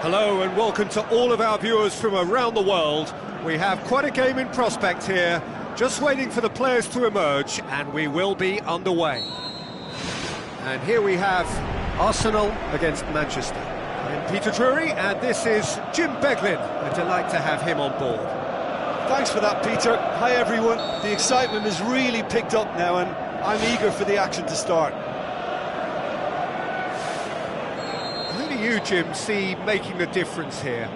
Hello and welcome to all of our viewers from around the world. We have quite a game in prospect here, just waiting for the players to emerge, and we will be underway. And here we have Arsenal against Manchester. I'm Peter Drury, and this is Jim Beglin. A delight to have him on board. Thanks for that, Peter. Hi everyone. The excitement has really picked up now, and I'm eager for the action to start. Who do you, Jim, see making the difference here?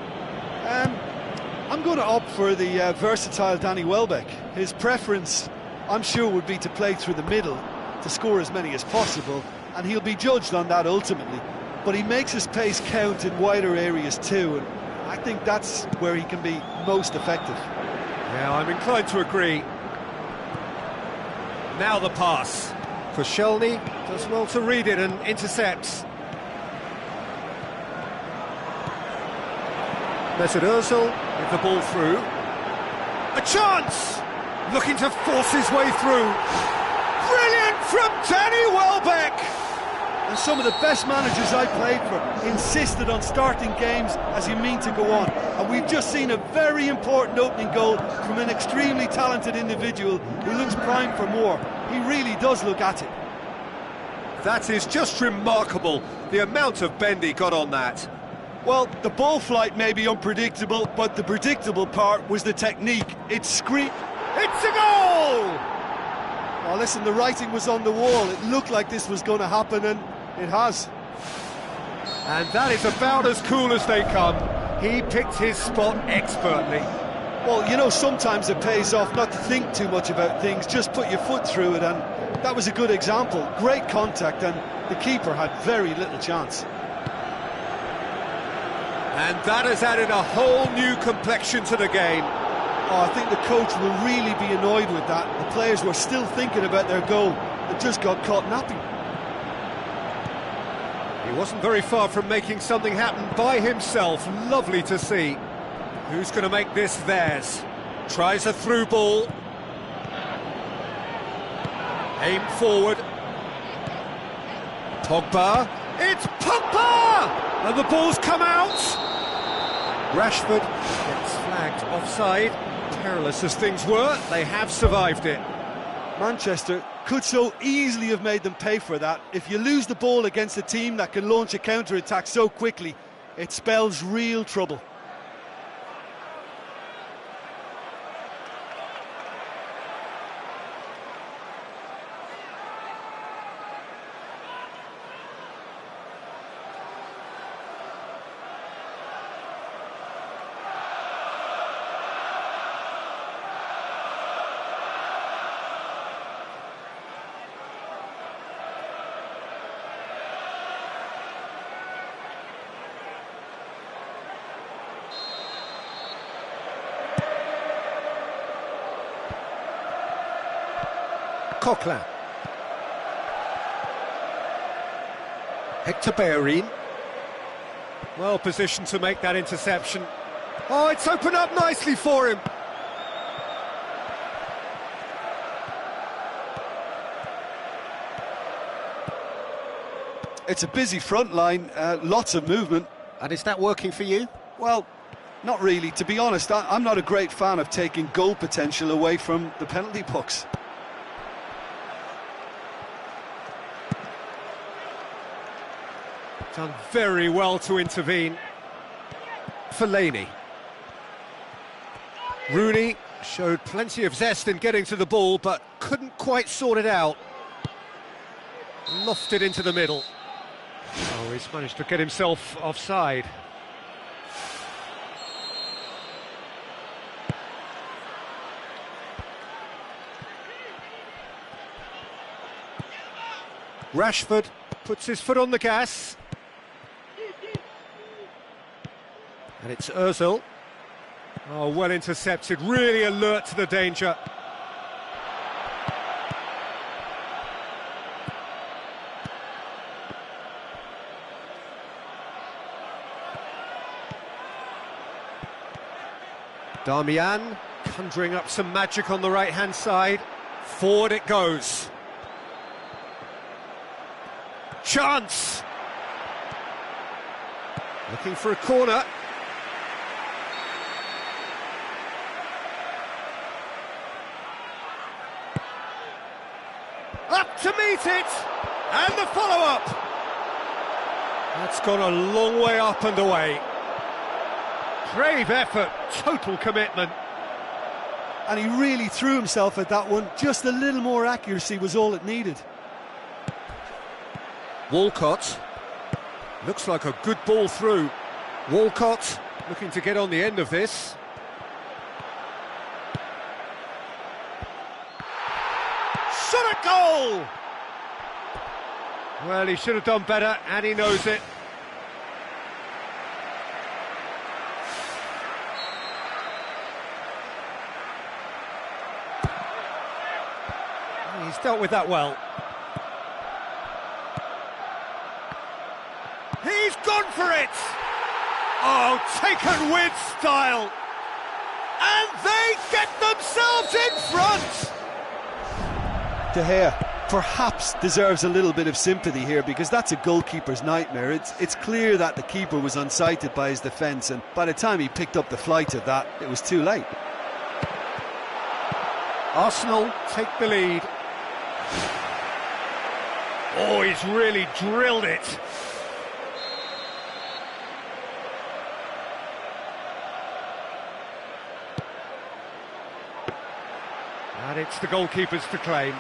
I'm going to opt for the versatile Danny Welbeck. His preference, I'm sure, would be to play through the middle, to score as many as possible, and he'll be judged on that ultimately. But he makes his pace count in wider areas too, and I think that's where he can be most effective. Yeah, I'm inclined to agree. Now the pass. Koscielny does well to read it and intercepts. Mesut Ozil with the ball through. A chance! Looking to force his way through. Brilliant from Danny Welbeck! And some of the best managers I played for insisted on starting games as you mean to go on. And we've just seen a very important opening goal from an extremely talented individual who looks primed for more. He really does look at it. That is just remarkable, the amount of bend he got on that. Well, the ball flight may be unpredictable, but the predictable part was the technique. It's a goal! Oh, listen, the writing was on the wall. It looked like this was going to happen, and it has. And that is about as cool as they come. He picked his spot expertly. Well, you know, sometimes it pays off not to think too much about things, just put your foot through it, and that was a good example. Great contact, and the keeper had very little chance. And that has added a whole new complexion to the game. Oh, I think the coach will really be annoyed with that. The players were still thinking about their goal. It just got caught napping. He wasn't very far from making something happen by himself. Lovely to see. Who's going to make this theirs? Tries a through ball. Aim forward. Pogba. It's Pogba! And the ball's come out. Rashford gets flagged offside. Perilous as things were, they have survived it. Manchester could so easily have made them pay for that. If you lose the ball against a team that can launch a counter-attack so quickly, it spells real trouble. Coquelin. Hector Bellerin. Well positioned to make that interception. Oh, it's opened up nicely for him. It's a busy front line, lots of movement. And is that working for you? Well, not really. To be honest, I'm not a great fan of taking goal potential away from the penalty box. Done very well to intervene. Fellaini. Rooney showed plenty of zest in getting to the ball, but couldn't quite sort it out. Lofted into the middle. Oh, he's managed to get himself offside. Rashford puts his foot on the gas. And it's Ozil. Oh, well intercepted, really alert to the danger. Darmian conjuring up some magic on the right-hand side. Forward it goes. Chance! Looking for a corner. Up to meet it! And the follow-up! That's gone a long way up and away. Brave effort, total commitment. And he really threw himself at that one. Just a little more accuracy was all it needed. Walcott. Looks like a good ball through. Walcott looking to get on the end of this. Shot at goal! Well, he should have done better, and he knows it. He's dealt with that well. He's gone for it! Oh, taken with style! And they get themselves in front! De Gea perhaps deserves a little bit of sympathy here, because that's a goalkeeper's nightmare. It's clear that the keeper was unsighted by his defence, and by the time he picked up the flight of that, it was too late. Arsenal take the lead. Oh, he's really drilled it. And it's the goalkeepers to claim.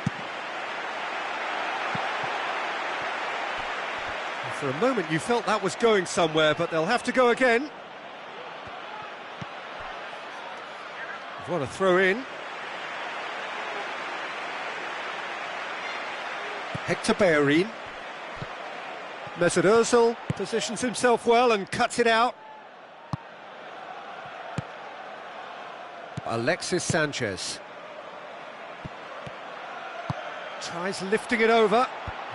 For a moment you felt that was going somewhere, but they'll have to go again. What a throw in. Hector Bellerin. Mesut Ozil positions himself well and cuts it out. Alexis Sanchez. Tries lifting it over,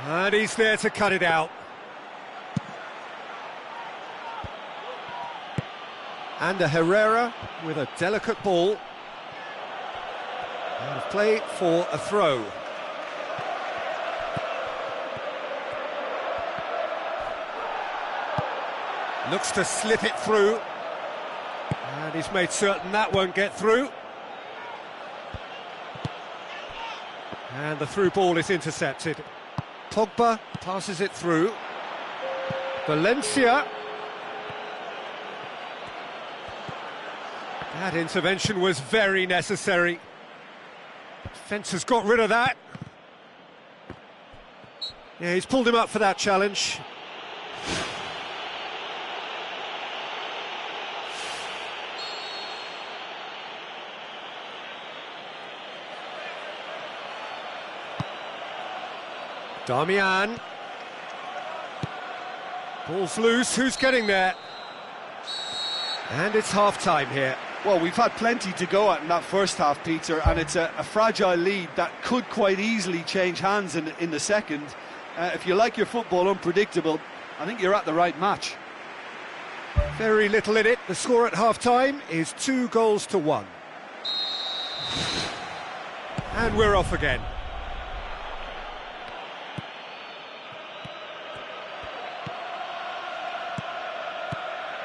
and he's there to cut it out. And a Herrera with a delicate ball. Out of play for a throw. Looks to slip it through. And he's made certain that won't get through. And the through ball is intercepted. Pogba passes it through. Valencia. That intervention was very necessary. Defence has got rid of that. Yeah, he's pulled him up for that challenge. Damian. Ball's loose, who's getting there? And it's half-time here. Well, we've had plenty to go at in that first half, Peter, and it's a fragile lead that could quite easily change hands in the second. If you like your football unpredictable, I think you're at the right match. Very little in it. The score at half-time is 2-1. And we're off again.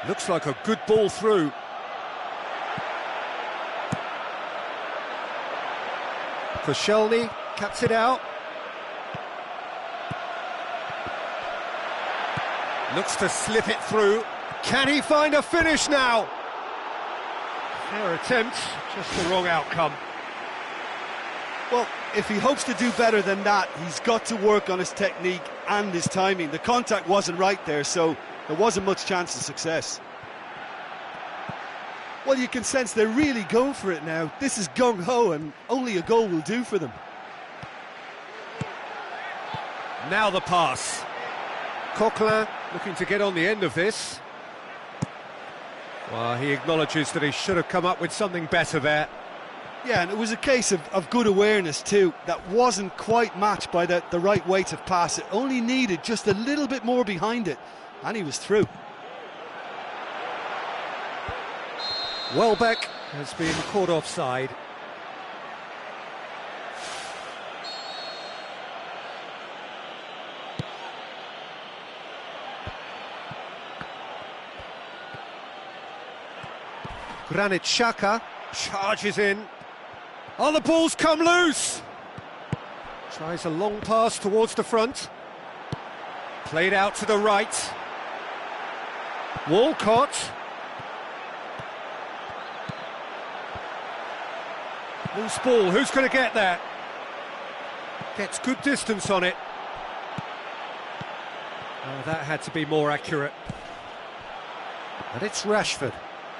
Looks like a good ball through. Koscielny cuts it out. Looks to slip it through. Can he find a finish now? Fair attempt, just the wrong outcome. Well, if he hopes to do better than that, he's got to work on his technique and his timing. The contact wasn't right there, so there wasn't much chance of success. Well, you can sense they're really going for it now. This is gung-ho, and only a goal will do for them. Now the pass. Coquelin looking to get on the end of this. Well, he acknowledges that he should have come up with something better there. Yeah, and it was a case of good awareness too. That wasn't quite matched by the right weight of pass. It only needed just a little bit more behind it, and he was through. Welbeck has been caught offside. Granit Xhaka charges in. Oh, the ball's come loose! Tries a long pass towards the front. Played out to the right. Walcott. Loose ball, who's going to get that? Gets good distance on it. Oh, that had to be more accurate. And it's Rashford,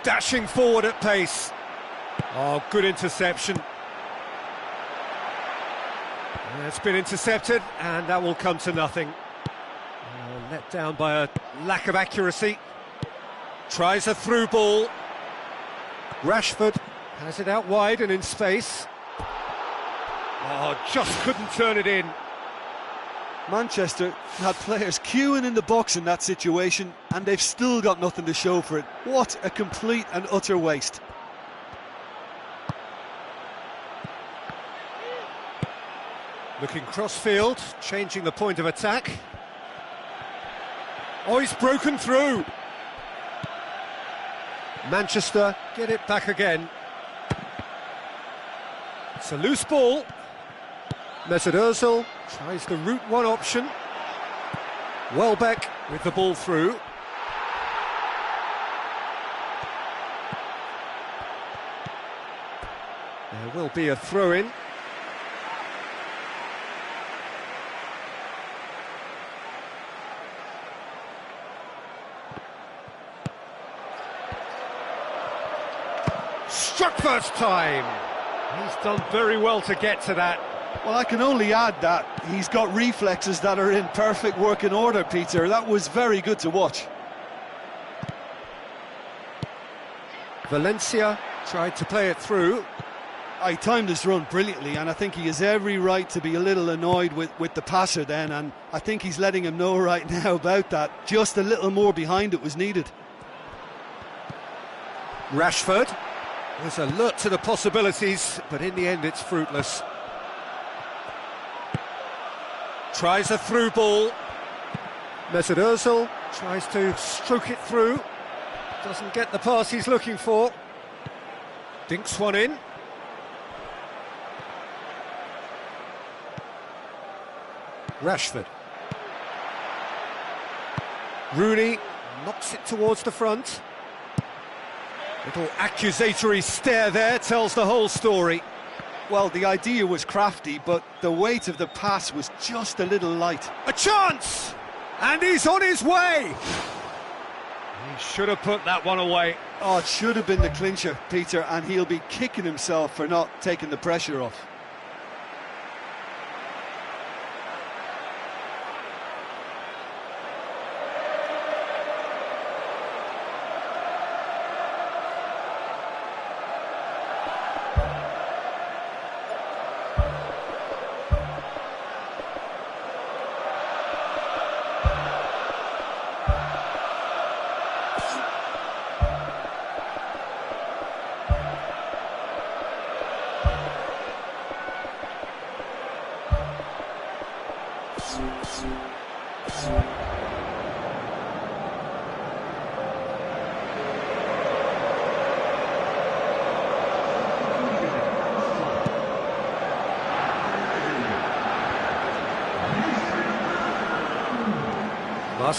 dashing forward at pace. Oh, good interception. It's been intercepted, and that will come to nothing. Let down by a lack of accuracy. Tries a through ball. Rashford has it out wide and in space. Oh, just couldn't turn it in. Manchester had players queuing in the box in that situation, and they've still got nothing to show for it. What a complete and utter waste. Looking cross-field, changing the point of attack. Oh, he's broken through. Manchester get it back again. It's a loose ball. Mesut Ozil tries the route one option. Welbeck with the ball through. There will be a throw-in. Struck first time. He's done very well to get to that. Well, I can only add that he's got reflexes that are in perfect working order, Peter. That was very good to watch. Valencia tried to play it through. He timed his run brilliantly, and I think he has every right to be a little annoyed with the passer then, and I think he's letting him know right now about that. Just a little more behind it was needed. Rashford was alert to the possibilities, but in the end it's fruitless. Tries a through ball. Mesut Ozil tries to stroke it through. Doesn't get the pass he's looking for. Dinks one in. Rashford. Rooney knocks it towards the front. Little accusatory stare there tells the whole story. Well, the idea was crafty, but the weight of the pass was just a little light. A chance! And he's on his way! He should have put that one away. Oh, it should have been the clincher, Peter, and he'll be kicking himself for not taking the pressure off.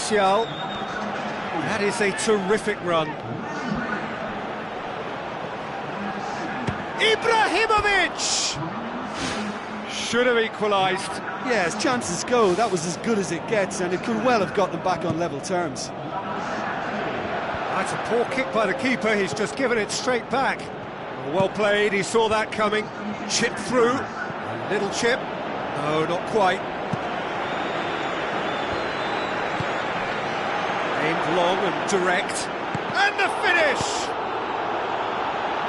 Martial, that is a terrific run. Ibrahimovic! Should have equalised. Yeah, as chances go, that was as good as it gets, and it could well have got them back on level terms. That's a poor kick by the keeper, he's just given it straight back. Well played, he saw that coming. Chip through, a little chip. No, not quite. Aimed long and direct. And the finish!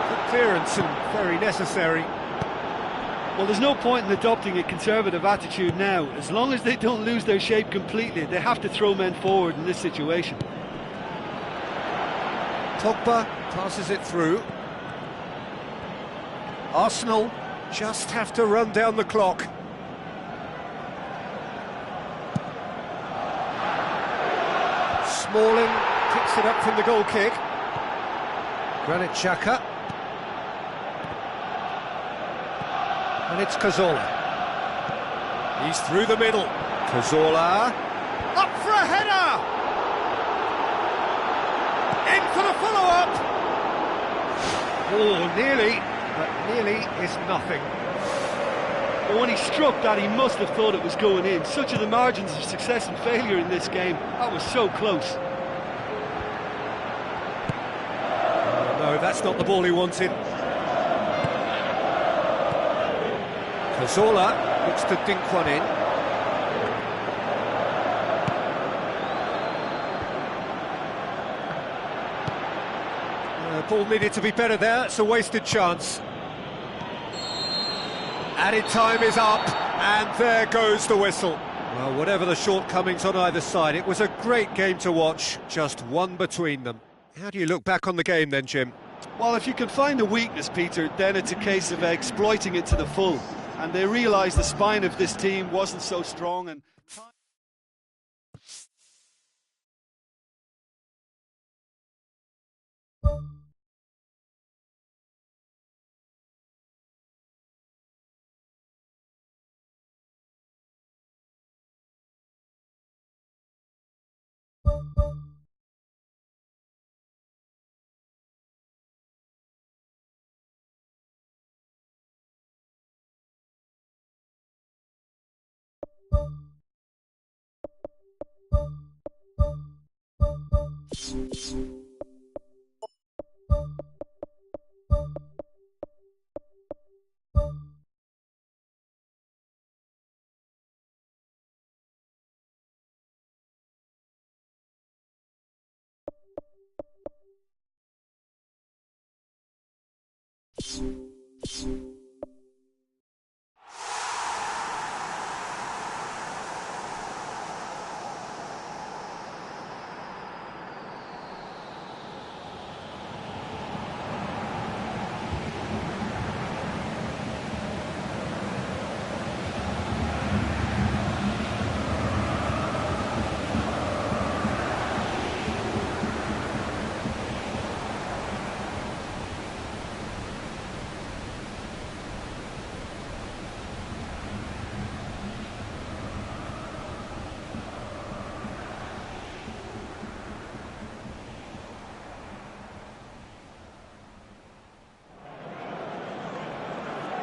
Good clearance and very necessary. Well, there's no point in adopting a conservative attitude now. As long as they don't lose their shape completely, they have to throw men forward in this situation. Pogba passes it through. Arsenal just have to run down the clock. Smalling picks it up from the goal kick. Granit Xhaka. And it's Cazorla. He's through the middle. Cazorla. Up for a header! In for the follow-up! Oh, nearly, but nearly is nothing. But when he struck that, he must have thought it was going in. Such are the margins of success and failure in this game. That was so close. No, that's not the ball he wanted. Cazorla looks to dink one in. Ball needed to be better there, it's a wasted chance. Added time is up, and there goes the whistle. Well, whatever the shortcomings on either side, it was a great game to watch, just one between them. How do you look back on the game then, Jim? Well, if you can find a weakness, Peter, then it's a case of exploiting it to the full. And they realised the spine of this team wasn't so strong and...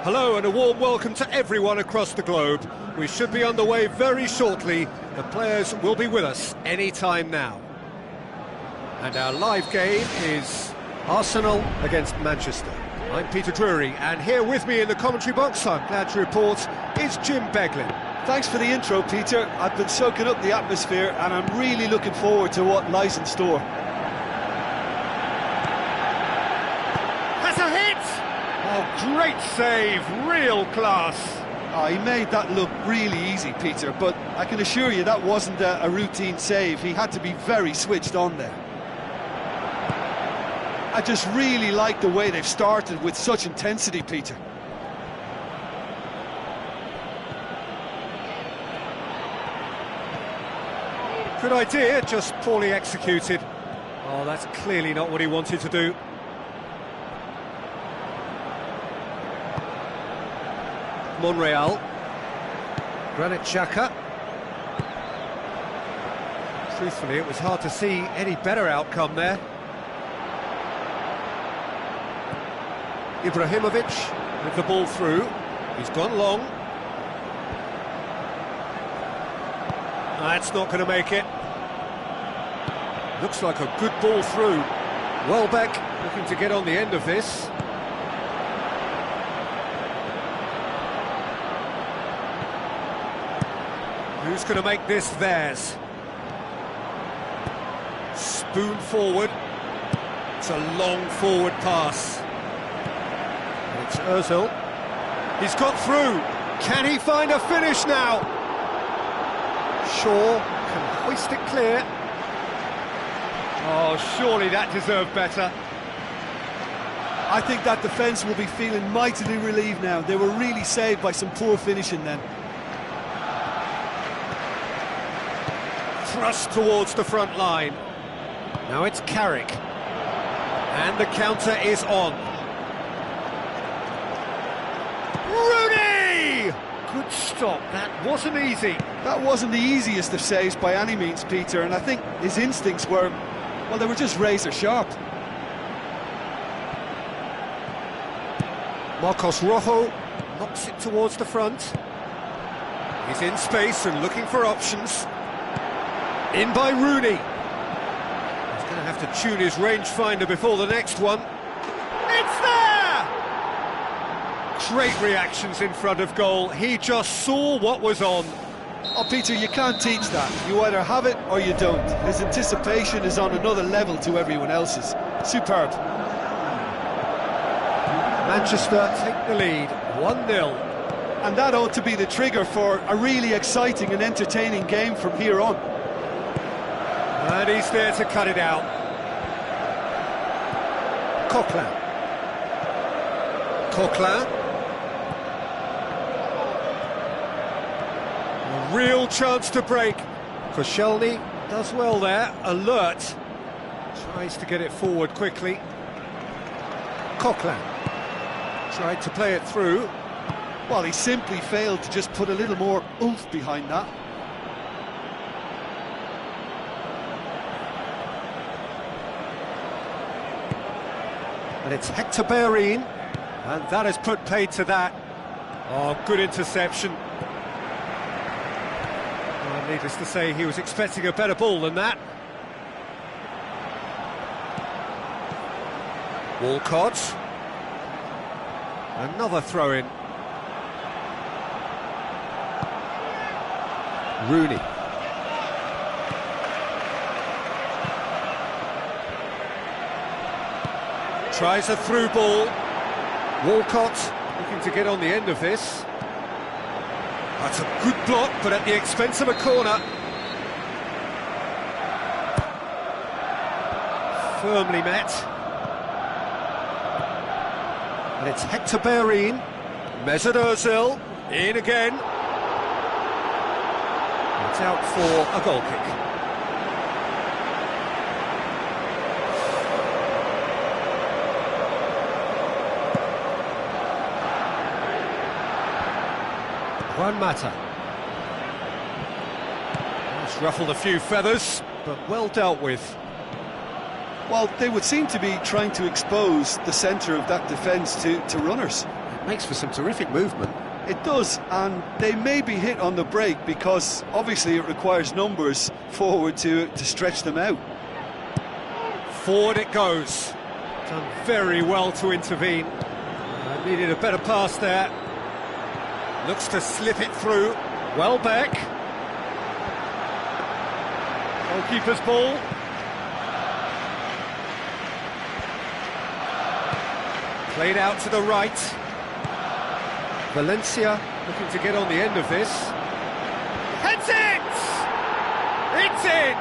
Hello and a warm welcome to everyone across the globe. We should be underway very shortly. The players will be with us any time now. And our live game is Arsenal against Manchester. I'm Peter Drury, and here with me in the commentary box, I'm glad to report, is Jim Beglin. Thanks for the intro, Peter. I've been soaking up the atmosphere and I'm really looking forward to what lies in store. Has a hit! Oh, great save, real class. Oh, he made that look really easy, Peter, but I can assure you that wasn't a routine save. He had to be very switched on there. I just really like the way they've started with such intensity, Peter. Good idea, just poorly executed. Oh, that's clearly not what he wanted to do. Monreal. Granit Xhaka. Truthfully, it was hard to see any better outcome there. Ibrahimovic with the ball through. He's gone long. That's not going to make it. Looks like a good ball through. Welbeck looking to get on the end of this. Who's going to make this theirs? Spoon forward. It's a long forward pass. And it's Ozil. He's got through. Can he find a finish now? Shaw can hoist it clear. Oh, surely that deserved better. I think that defence will be feeling mightily relieved now. They were really saved by some poor finishing then. Thrust towards the front line. Now it's Carrick. And the counter is on. Rooney! Good stop, that wasn't easy. That wasn't the easiest of saves by any means, Peter, and I think his instincts were, well, they were just razor sharp. Marcos Rojo knocks it towards the front. He's in space and looking for options. In by Rooney. He's going to have to tune his rangefinder before the next one. It's there! Great reactions in front of goal. He just saw what was on. Oh, Peter, you can't teach that. You either have it or you don't. His anticipation is on another level to everyone else's. Superb. Manchester take the lead, 1-0. And that ought to be the trigger for a really exciting and entertaining game from here on. And he's there to cut it out. Coquelin. Coquelin. A real chance to break. Koscielny does well there, alert. Tries to get it forward quickly. Coquelin. Tried to play it through. Well, he simply failed to just put a little more oomph behind that. And it's Hector Bellerin, and that has put paid to that. Oh, good interception. Well, needless to say, he was expecting a better ball than that. Walcott. Another throw-in. Rooney. Tries a through ball. Walcott looking to get on the end of this. That's a good block, but at the expense of a corner. Firmly met. And it's Hector Bellerin. Mesut Ozil in again. It's out for a goal kick. Juan Mata. It's ruffled a few feathers, but well dealt with. Well, they would seem to be trying to expose the centre of that defence to runners. It makes for some terrific movement. It does, and they may be hit on the break because obviously it requires numbers forward to stretch them out. Forward it goes. Done very well to intervene. Needed a better pass there. Looks to slip it through. Welbeck. Goalkeeper's ball. Played out to the right. Valencia looking to get on the end of this. Heads it! It's in!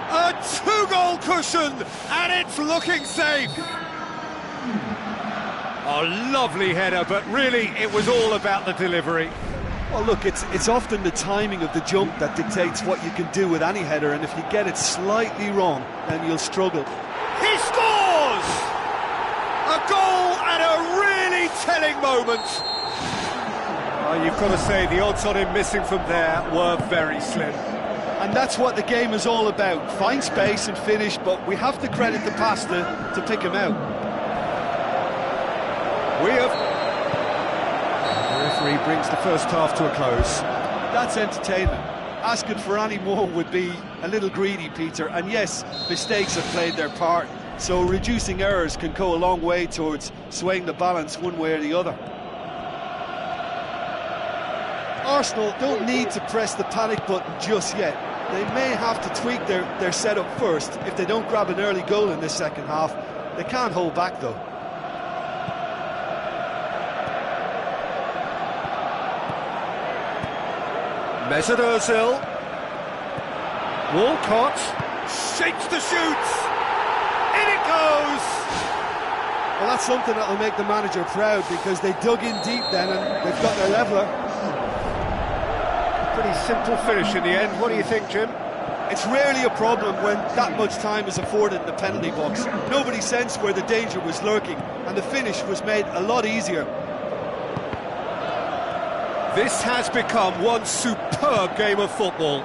A two-goal cushion, and it's looking safe. A lovely header, but really it was all about the delivery. Well, look, it's often the timing of the jump that dictates what you can do with any header, and if you get it slightly wrong, then you'll struggle. He scores! A goal at a really telling moment. Oh, you've got to say the odds on him missing from there were very slim. And that's what the game is all about. Find space and finish, but we have to credit the pass to pick him out. We have... The referee brings the first half to a close. That's entertainment. Asking for any more would be a little greedy, Peter. And yes, mistakes have played their part, so reducing errors can go a long way towards swaying the balance one way or the other. Arsenal don't need to press the panic button just yet. They may have to tweak their setup first. If they don't grab an early goal in this second half, they can't hold back though. Mesut Ozil. Walcott shakes the shoots. In it goes. Well, that's something that'll make the manager proud because they dug in deep then and they've got their leveller. Pretty simple finish in the end. What do you think, Jim? It's rarely a problem when that much time is afforded in the penalty box. Nobody sensed where the danger was lurking, and the finish was made a lot easier. This has become one superb game of football.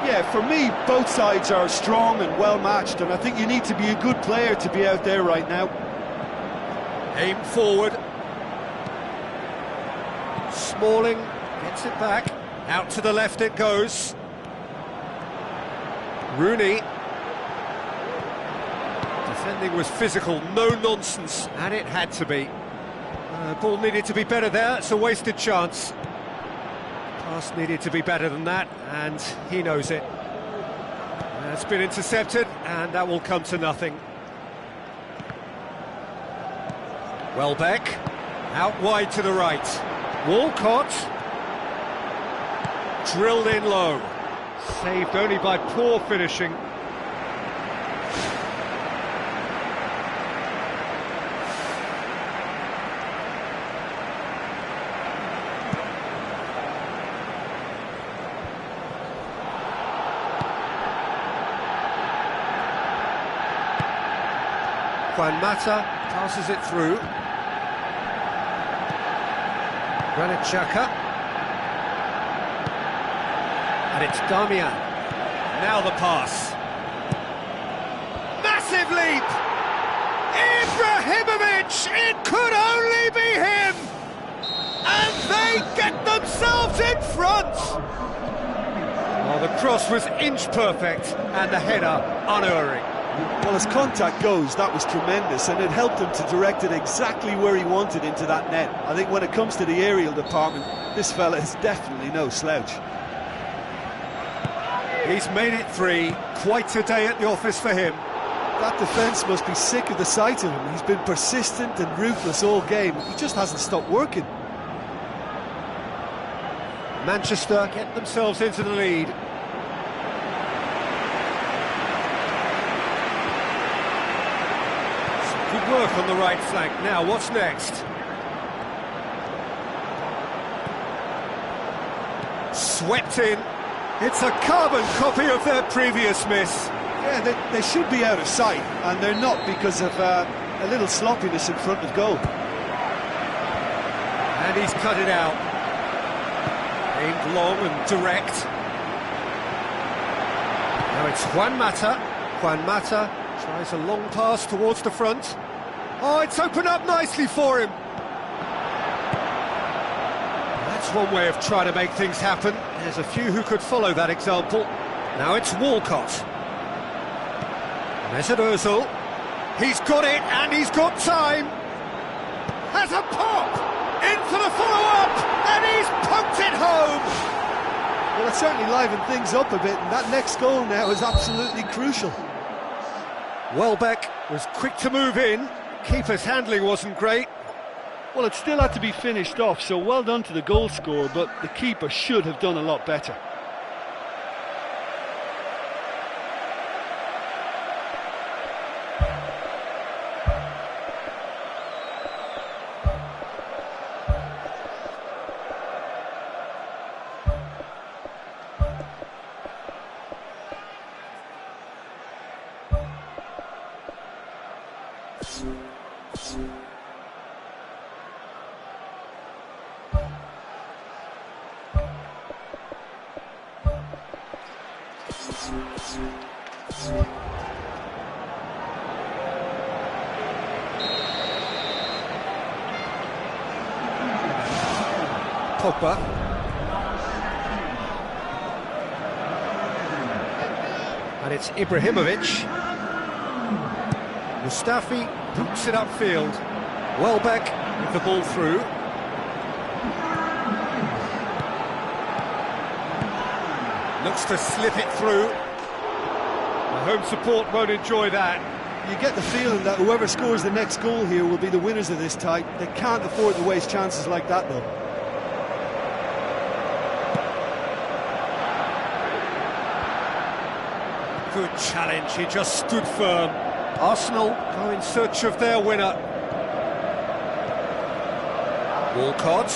Yeah, for me, both sides are strong and well-matched, and I think you need to be a good player to be out there right now. Aim forward. Smalling gets it back. Out to the left it goes. Rooney. Defending was physical, no nonsense, and it had to be. Ball needed to be better there, it's a wasted chance. Pass needed to be better than that, and he knows it. It's been intercepted, and that will come to nothing. Welbeck, out wide to the right. Walcott, drilled in low. Saved only by poor finishing. Juan Mata passes it through. Granit Xhaka. And it's Damian. Now the pass. Massive leap! Ibrahimovic! It could only be him! And they get themselves in front! Well, the cross was inch perfect and the header unerring. Well, as contact goes, that was tremendous, and it helped him to direct it exactly where he wanted into that net. I think when it comes to the aerial department, this fella is definitely no slouch. He's made it 3, quite a day at the office for him. That defence must be sick of the sight of him. He's been persistent and ruthless all game. He just hasn't stopped working. Manchester get themselves into the lead. Good work on the right flank. Now, what's next? Swept in. It's a carbon copy of their previous miss. Yeah, they should be out of sight, and they're not because of a little sloppiness in front of goal. And he's cut it out. Aimed long and direct. Now it's Juan Mata. Juan Mata tries a long pass towards the front. Oh, it's opened up nicely for him. That's one way of trying to make things happen. There's a few who could follow that example. Now it's Walcott. Mesut Ozil. He's got it, and he's got time. Has a pop! In for the follow-up, and he's poked it home! Well, it certainly livened things up a bit, and that next goal now is absolutely crucial. Welbeck was quick to move in. Keeper's handling wasn't great. Well, it still had to be finished off, so well done to the goal scorer, but the keeper should have done a lot better. Pogba. And it's Ibrahimovic. Mustafi boots it upfield. Welbeck with the ball through. Looks to slip it through. The home support won't enjoy that. You get the feeling that whoever scores the next goal here will be the winners of this tie. They can't afford to waste chances like that, though. Good challenge, he just stood firm. Arsenal go in search of their winner. Walcott.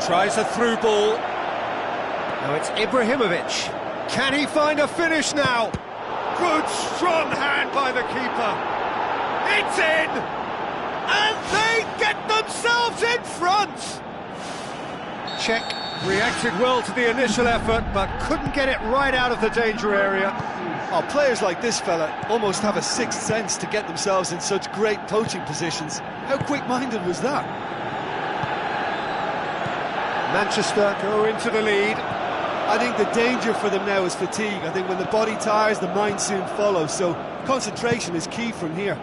Tries a through ball. Now it's Ibrahimovic. Can he find a finish now? Good strong hand by the keeper. It's in! And they get themselves in front! Czech reacted well to the initial effort, but couldn't get it right out of the danger area. Oh, players like this fella almost have a sixth sense to get themselves in such great poaching positions. How quick-minded was that? Manchester go into the lead. I think the danger for them now is fatigue. I think when the body tires, the mind soon follows, so concentration is key from here.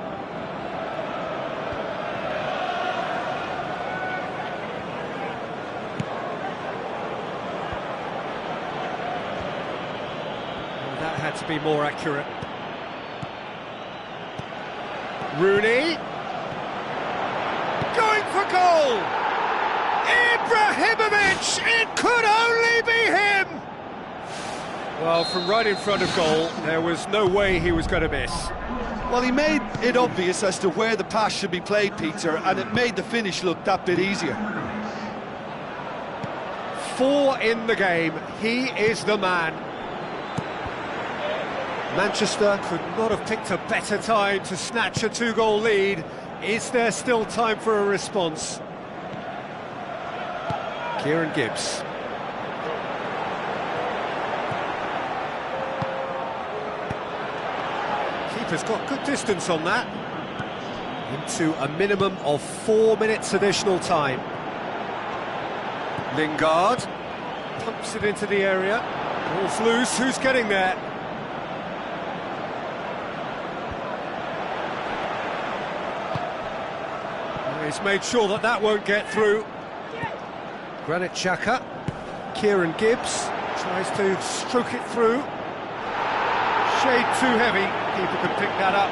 That had to be more accurate. Rooney. Going for goal! Ibrahimovic! It could only be him! Well, from right in front of goal, there was no way he was going to miss. Well, he made it obvious as to where the pass should be played, Peter, and it made the finish look that bit easier. 4 in the game. He is the man. Manchester could not have picked a better time to snatch a 2-goal lead. Is there still time for a response? Kieran Gibbs. Keeper's got good distance on that. Into a minimum of 4 minutes additional time. Lingard pumps it into the area. Ball's loose. Who's getting there? He's made sure that that won't get through. Granit Xhaka. Kieran Gibbs tries to stroke it through. Shade too heavy. Keeper could pick that up.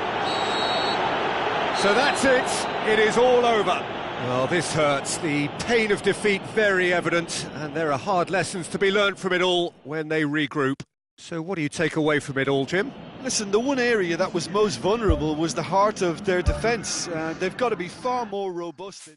So that's it. It is all over. Well, this hurts. The pain of defeat very evident, and there are hard lessons to be learned from it all when they regroup. So what do you take away from it all, Jim? Listen, the one area that was most vulnerable was the heart of their defence. They've got to be far more robust.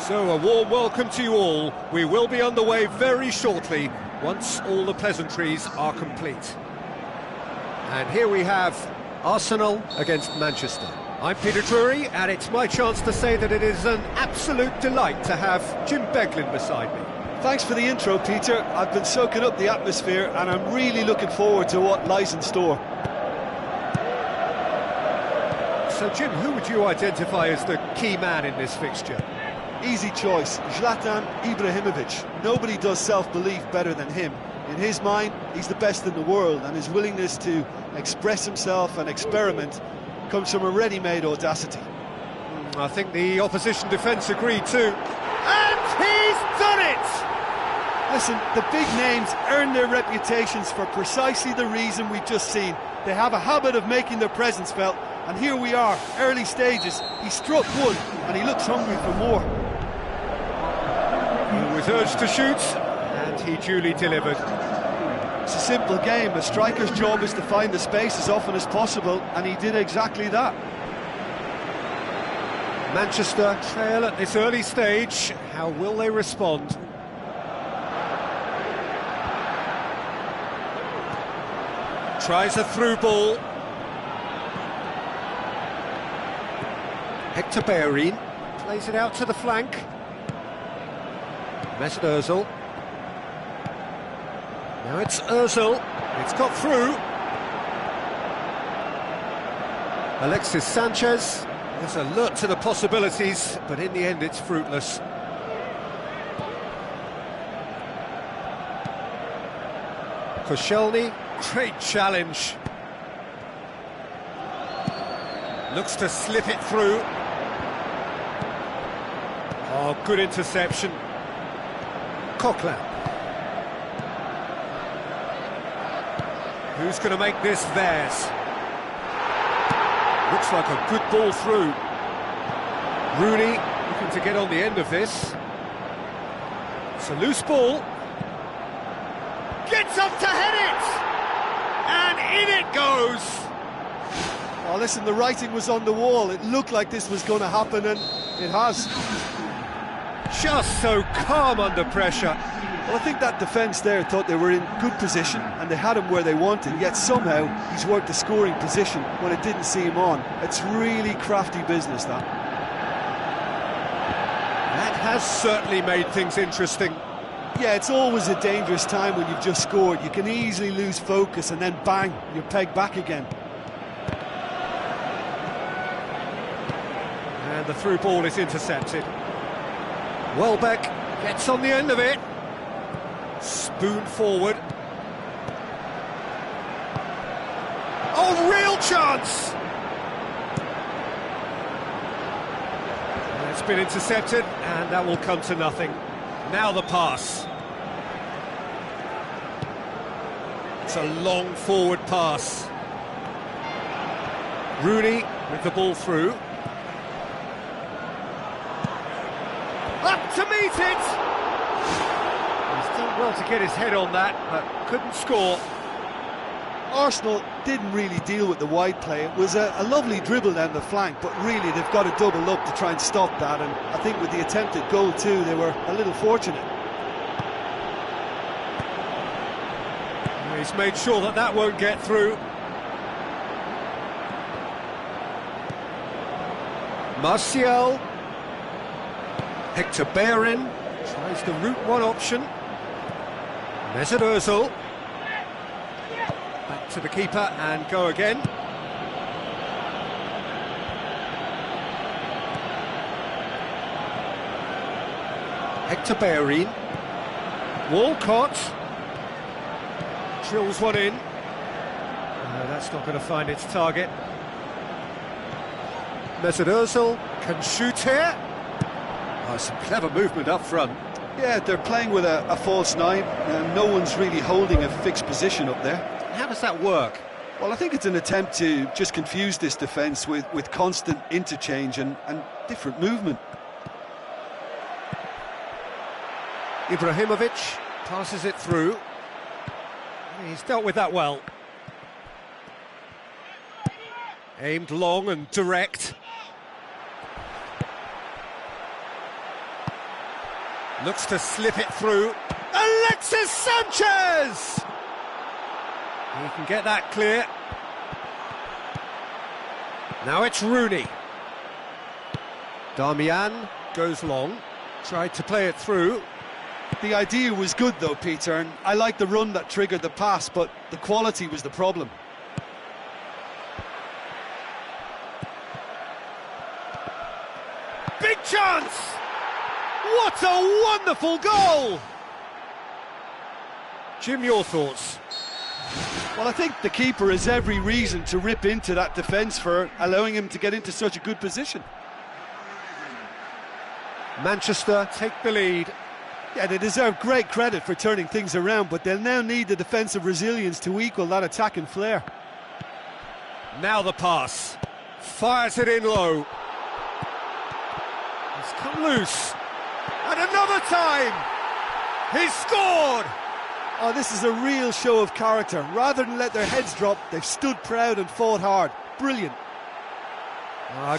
So a warm welcome to you all. We will be underway very shortly. once all the pleasantries are complete. And here we have Arsenal against Manchester. I'm Peter Drury, and it's my chance to say that it is an absolute delight to have Jim Beglin beside me. Thanks for the intro, Peter. I've been soaking up the atmosphere, and I'm really looking forward to what lies in store. So, Jim, who would you identify as the key man in this fixture? Easy choice, Zlatan Ibrahimovic. Nobody does self-belief better than him. In his mind, he's the best in the world, and his willingness to express himself and experiment comes from a ready-made audacity. I think the opposition defence agreed too. And he's done it! Listen, the big names earn their reputations for precisely the reason we've just seen. They have a habit of making their presence felt, and here we are, early stages. He struck one, and he looks hungry for more. He was urged to shoot, and he duly delivered. It's a simple game. A striker's job is to find the space as often as possible, and he did exactly that. Manchester trail at this early stage. How will they respond? Tries a through ball. Hector Bellerin plays it out to the flank. Mesut Ozil. Now it's Ozil. It's got through. Alexis Sanchez is alert to the possibilities, but in the end it's fruitless. Koscielny, great challenge. Looks to slip it through. Oh, good interception. Coquelin. Who's going to make this theirs? Looks like a good ball through. Rooney looking to get on the end of this. It's a loose ball. Gets up to head it! And in it goes! Oh, listen, the writing was on the wall. It looked like this was going to happen, and it has. Just so calm under pressure. Well, I think that defence there thought they were in good position and they had him where they wanted, yet somehow he's worked the scoring position when it didn't see him on. It's really crafty business, that. That has certainly made things interesting. Yeah, it's always a dangerous time when you've just scored. You can easily lose focus and then bang, you're pegged back again. And the through ball is intercepted. Welbeck gets on the end of it. Spoon forward. Oh, real chance! And it's been intercepted, and that will come to nothing. Now the pass. It's a long forward pass. Rooney with the ball through. Up to meet it! He's done well to get his head on that, but couldn't score. Arsenal didn't really deal with the wide play. It was a lovely dribble down the flank, but really they've got to double up to try and stop that, and I think with the attempted goal too, they were a little fortunate. He's made sure that that won't get through. Martial. Hector Bellerin tries the route one option. Mesut Ozil. Back to the keeper and go again. Hector Bellerin. Walcott. Drills one in. No, that's not going to find its target. Mesut Ozil can shoot here. Oh, some clever movement up front. Yeah, they're playing with a false nine, and no one's really holding a fixed position up there. How does that work? Well, I think it's an attempt to just confuse this defence with constant interchange and different movement. Ibrahimovic passes it through. He's dealt with that well. Aimed long and direct. Looks to slip it through. Alexis Sanchez! He can get that clear. Now it's Rooney. Darmian goes long, tried to play it through. The idea was good though, Peter, and I like the run that triggered the pass, but the quality was the problem. Big chance! What a wonderful goal! Jim, your thoughts? Well, I think the keeper has every reason to rip into that defence for allowing him to get into such a good position. Manchester take the lead. Yeah, they deserve great credit for turning things around, but they'll now need the defensive resilience to equal that attacking flair. Now the pass. Fires it in low. It's come loose. And another time! He's scored! Oh, this is a real show of character. Rather than let their heads drop, they've stood proud and fought hard. Brilliant.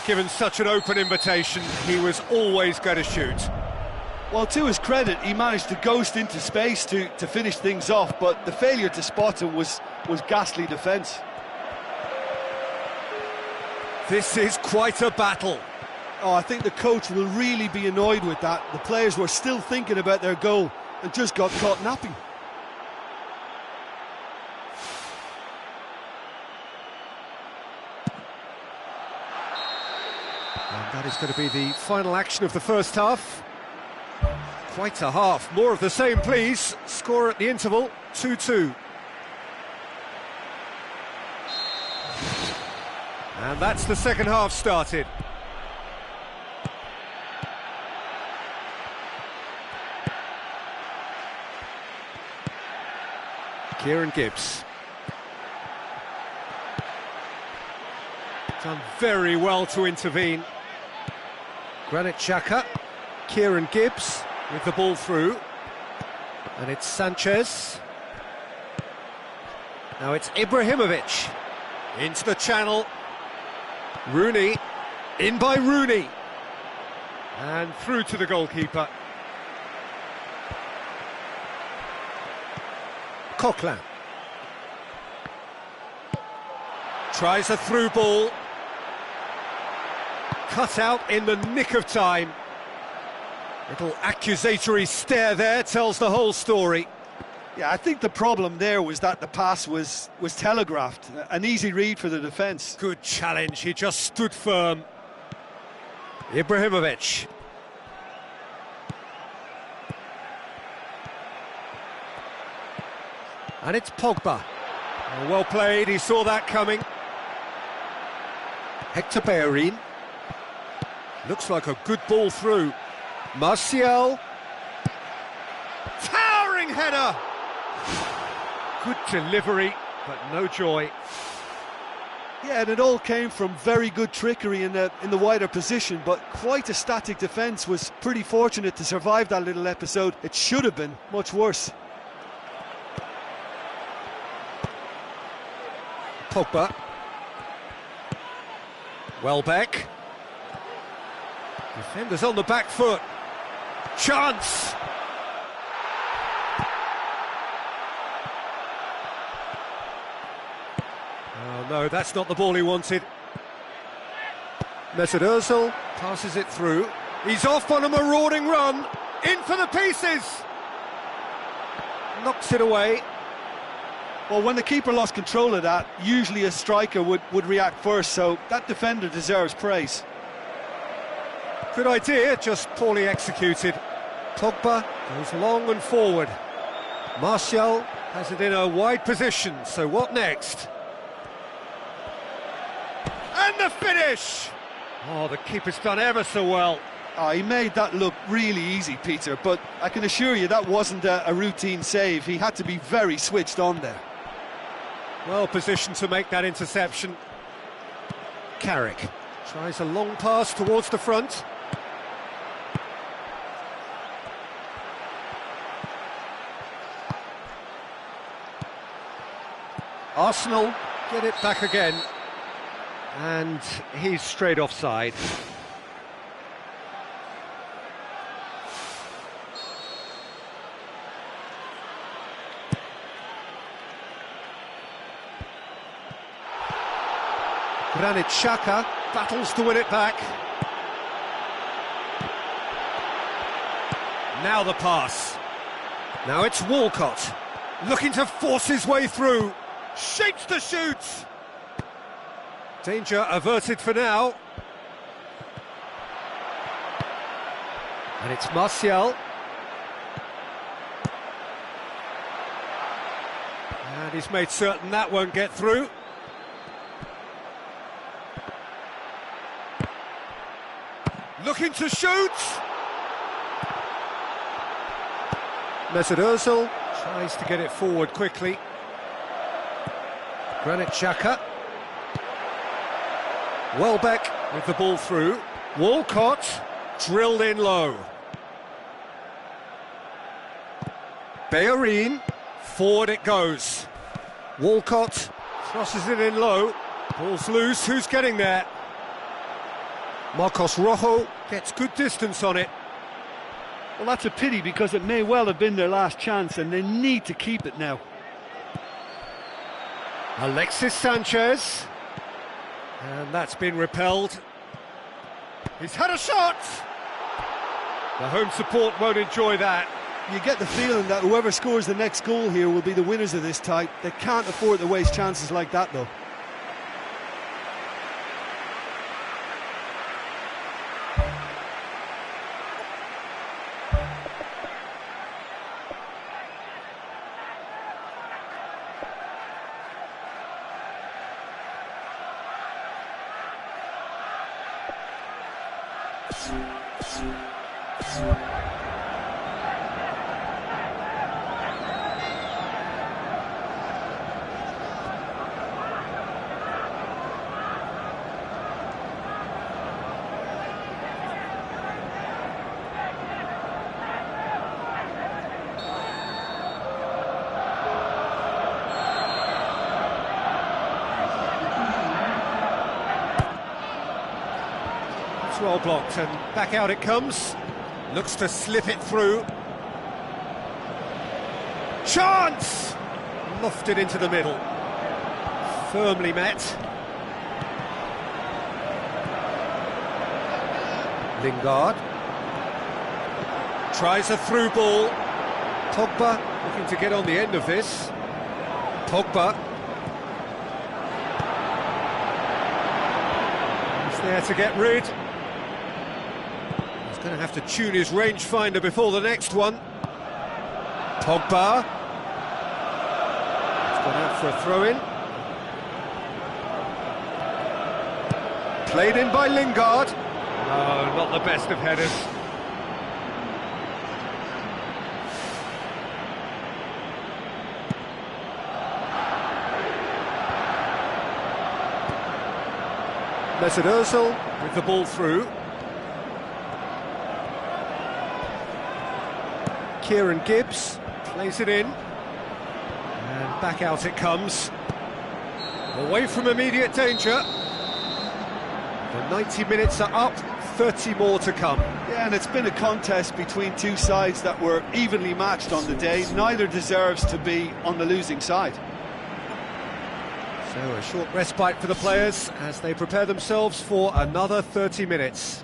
Given such an open invitation, he was always going to shoot. Well, to his credit, he managed to ghost into space to finish things off, but the failure to spot him was ghastly defence. This is quite a battle. Oh, I think the coach will really be annoyed with that. The players were still thinking about their goal and just got caught napping. And that is going to be the final action of the first half. Quite a half. More of the same, please. Score at the interval, 2-2. And that's the second half started. Kieran Gibbs. Done very well to intervene. Granit Xhaka, Kieran Gibbs with the ball through. And it's Sanchez. Now it's Ibrahimovic. Into the channel. Rooney. In by Rooney. And through to the goalkeeper. Coquelin. Tries a through ball. Cut out in the nick of time. Little accusatory stare there tells the whole story. Yeah, I think the problem there was that the pass was telegraphed. An easy read for the defence. Good challenge, he just stood firm. Ibrahimovic. And it's Pogba. Oh, well played, he saw that coming. Hector Bellerin. Looks like a good ball through. Martial. Towering header! Good delivery, but no joy. Yeah, and it all came from very good trickery in the wider position, but quite a static defence. Was pretty fortunate to survive that little episode. It should have been much worse. Pogba. Welbeck. Defenders on the back foot. Chance! Oh no, that's not the ball he wanted. Mesut Ozil passes it through. He's off on a marauding run. In for the pieces! Knocks it away. Well, when the keeper lost control of that, usually a striker would react first, so that defender deserves praise. Good idea, just poorly executed. Pogba goes long and forward. Martial has it in a wide position, so what next? And the finish! Oh, the keeper's done ever so well. Oh, he made that look really easy, Peter, but I can assure you that wasn't a routine save. He had to be very switched on there. Well positioned to make that interception. Carrick tries a long pass towards the front. Arsenal get it back again. And he's straight offside. Granit Xhaka battles to win it back. Now the pass. Now it's Walcott, looking to force his way through. Shapes to shoot! Danger averted for now. And it's Martial. And he's made certain that won't get through. Looking to shoot! Mesut Ozil tries to get it forward quickly. Granit Xhaka. Welbeck with the ball through. Walcott drilled in low. Bellerin, forward it goes. Walcott crosses it in low. Ball's loose, who's getting there? Marcos Rojo gets good distance on it. Well, that's a pity because it may well have been their last chance and they need to keep it now. Alexis Sanchez. And that's been repelled. He's had a shot! The home support won't enjoy that. You get the feeling that whoever scores the next goal here will be the winners of this tie. They can't afford to waste chances like that, though. Well blocked, and back out it comes. Looks to slip it through. Chance! Lofted into the middle. Firmly met. Lingard. Tries a through ball. Pogba looking to get on the end of this. Pogba. He's there to get rid. Going to have to tune his rangefinder before the next one. Pogba. It's gone out for a throw-in. Played in by Lingard. No, not the best of headers. Mesut Ozil with the ball through. Kieran Gibbs plays it in, and back out it comes, away from immediate danger. The 90 minutes are up, 30 more to come. Yeah, and it's been a contest between two sides that were evenly matched on the day. Neither deserves to be on the losing side. So a short respite for the players as they prepare themselves for another 30 minutes.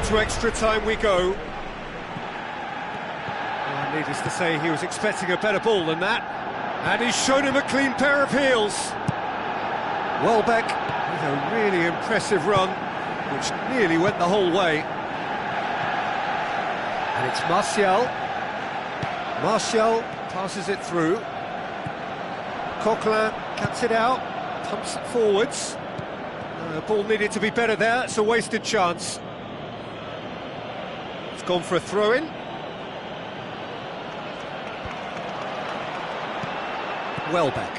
To extra time we go. And needless to say, he was expecting a better ball than that, and he's shown him a clean pair of heels. Welbeck with a really impressive run, which nearly went the whole way. And it's Martial. Martial passes it through. Coquelin cuts it out, pumps it forwards. The ball needed to be better there, it's a wasted chance. Gone for a throw-in. Welbeck.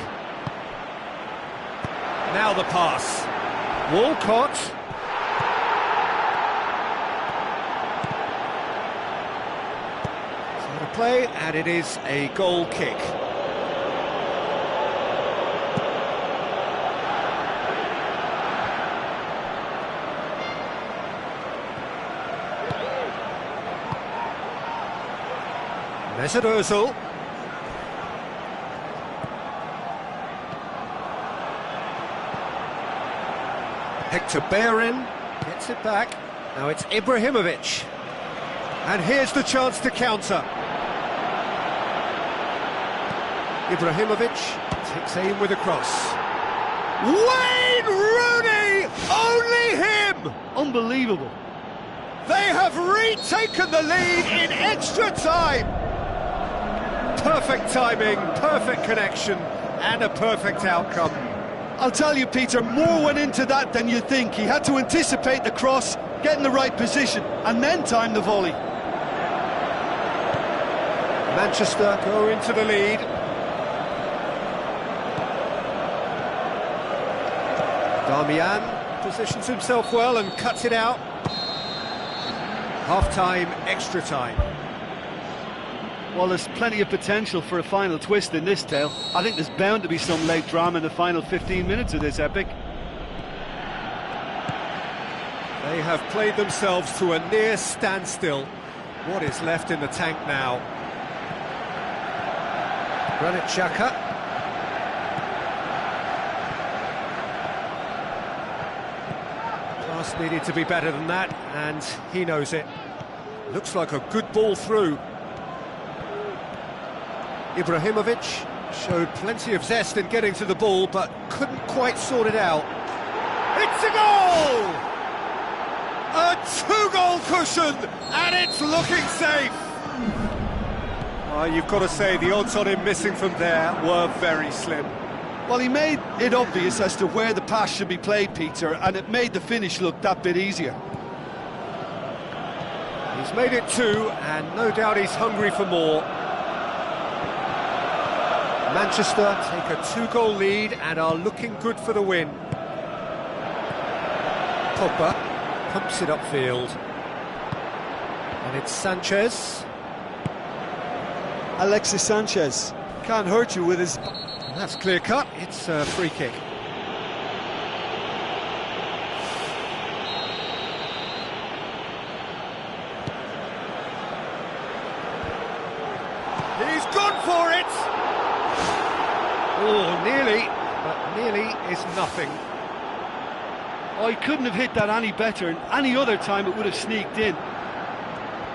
Now the pass. Walcott. So the play, and it is a goal kick. Mesut Ozil. Hector Bellerin gets it back. Now it's Ibrahimovic. And here's the chance to counter. Ibrahimovic takes aim with a cross. Wayne Rooney! Only him! Unbelievable. They have retaken the lead in extra time. Perfect timing, perfect connection, and a perfect outcome. I'll tell you, Peter, more went into that than you think. He had to anticipate the cross, get in the right position, and then time the volley. Manchester go into the lead. Darmian positions himself well and cuts it out. Half-time, extra time. Well, there's plenty of potential for a final twist in this tale. I think there's bound to be some late drama in the final 15 minutes of this epic. They have played themselves to a near standstill. What is left in the tank now? Granit Xhaka. Pass needed to be better than that, and he knows it. Looks like a good ball through. Ibrahimovic showed plenty of zest in getting to the ball, but couldn't quite sort it out. It's a goal! A two-goal cushion, and it's looking safe! You've got to say, the odds on him missing from there were very slim. Well, he made it obvious as to where the pass should be played, Peter, and it made the finish look that bit easier. He's made it two, and no doubt he's hungry for more. Manchester take a two-goal lead and are looking good for the win. Pogba pumps it upfield. And it's Sanchez. Alexis Sanchez can't hurt you with his... And that's clear-cut, it's a free kick. He's gone for it! Oh, nearly, but nearly is nothing. Oh, he couldn't have hit that any better, and any other time it would have sneaked in.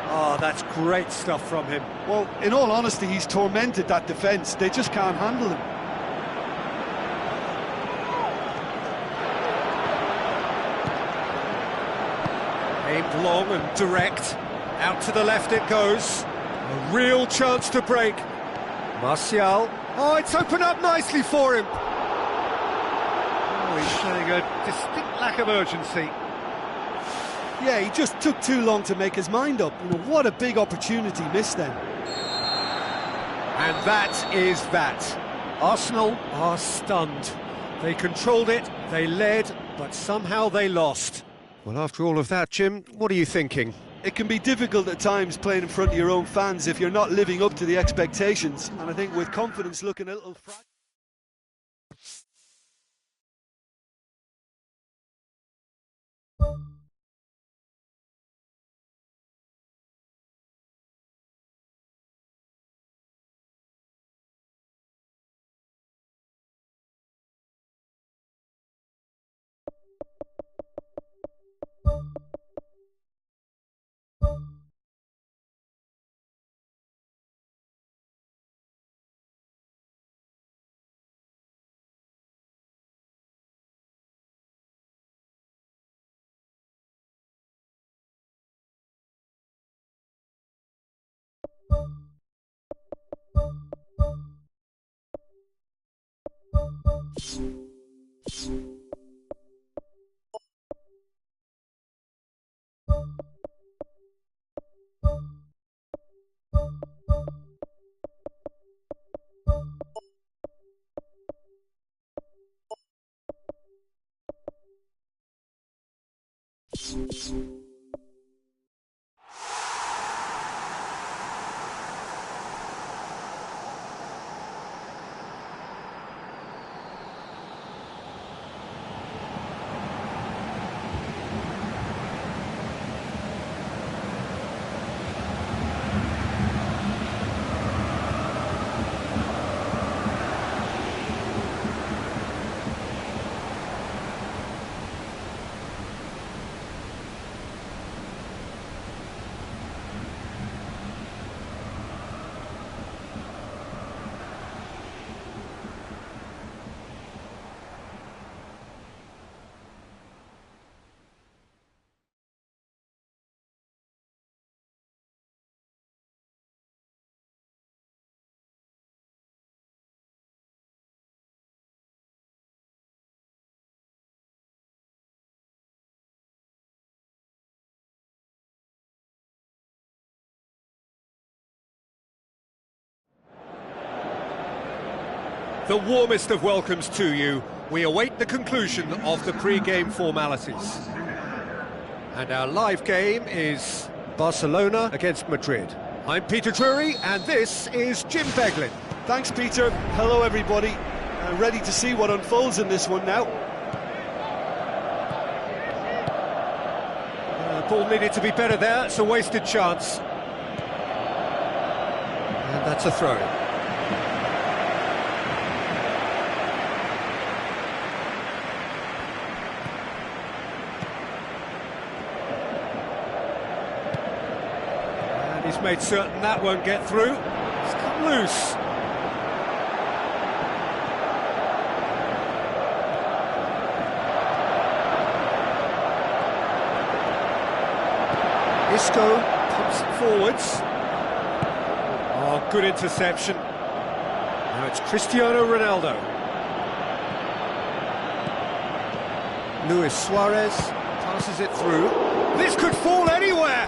Oh, that's great stuff from him. Well, in all honesty, he's tormented that defence. They just can't handle him. Aimed long and direct. Out to the left it goes. A real chance to break. Martial. Oh, it's opened up nicely for him. Oh, he's showing a distinct lack of urgency. Yeah, he just took too long to make his mind up. You know, what a big opportunity missed then. And that is that. Arsenal are stunned. They controlled it, they led, but somehow they lost. Well, after all of that, Jim, what are you thinking? It can be difficult at times playing in front of your own fans if you're not living up to the expectations. And I think with confidence looking a little fragile. the warmest of welcomes to you. We await the conclusion of the pre-game formalities. And our live game is Barcelona against Madrid. I'm Peter Drury, and this is Jim Beglin. Thanks, Peter. Hello, everybody. Ready to see what unfolds in this one now. Ball needed to be better there. It's a wasted chance. And that's a throw. And he's made certain that won't get through. It's come loose. Isco pumps it forwards. Oh, good interception. Now it's Cristiano Ronaldo. Luis Suarez passes it through. This could fall anywhere!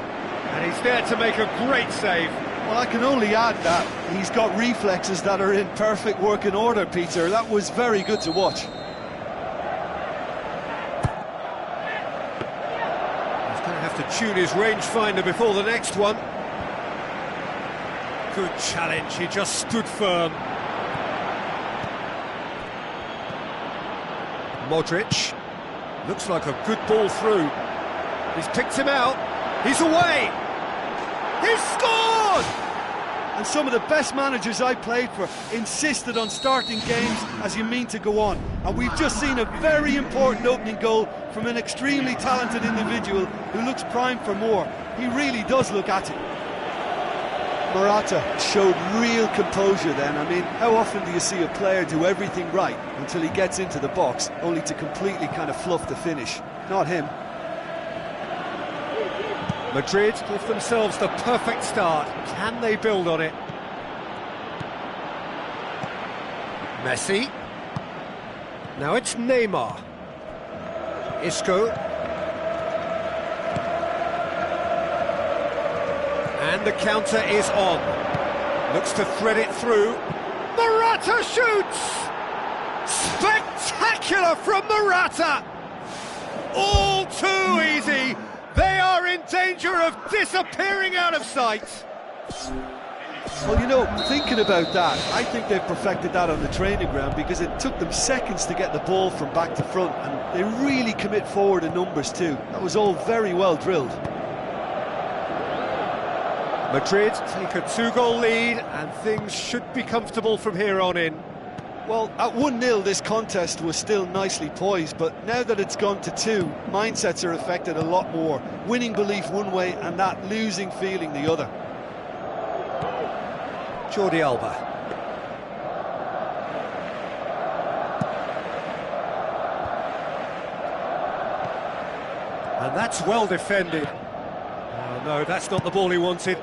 And he's there to make a great save. Well, I can only add that he's got reflexes that are in perfect working order, Peter. That was very good to watch. To tune his rangefinder before the next one. Good challenge, he just stood firm. Modric, looks like a good ball through. He's picked him out, he's away! He's scored! And some of the best managers I played for insisted on starting games as you mean to go on. And we've just seen a very important opening goal from an extremely talented individual who looks primed for more. He really does look at it. Morata showed real composure then. I mean, how often do you see a player do everything right until he gets into the box, only to completely kind of fluff the finish? Not him. Madrid give themselves the perfect start. Can they build on it? Messi. Now it's Neymar. Isco. And the counter is on. Looks to thread it through. Morata shoots! Spectacular from Morata! All too easy. They are in danger of disappearing out of sight. Well, you know, thinking about that, I think they've perfected that on the training ground because it took them seconds to get the ball from back to front, and they really commit forward in numbers too. That was all very well drilled. Madrid take a 2-goal lead, and things should be comfortable from here on in. Well, at 1-0 this contest was still nicely poised, but now that it's gone to 2, mindsets are affected a lot more. Winning belief one way and that losing feeling the other. Jordi Alba. And that's well defended. Oh no, that's not the ball he wanted.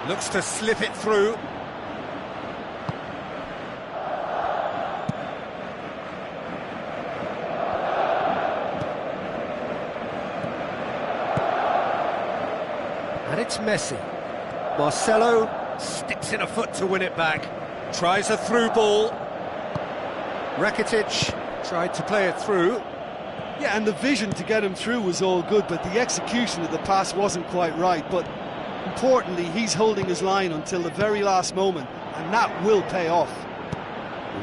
Looks to slip it through. And it's Messi. Marcelo sticks in a foot to win it back. Tries a through ball. Rakitic tried to play it through. Yeah, and the vision to get him through was all good, but the execution of the pass wasn't quite right. But importantly, he's holding his line until the very last moment, and that will pay off.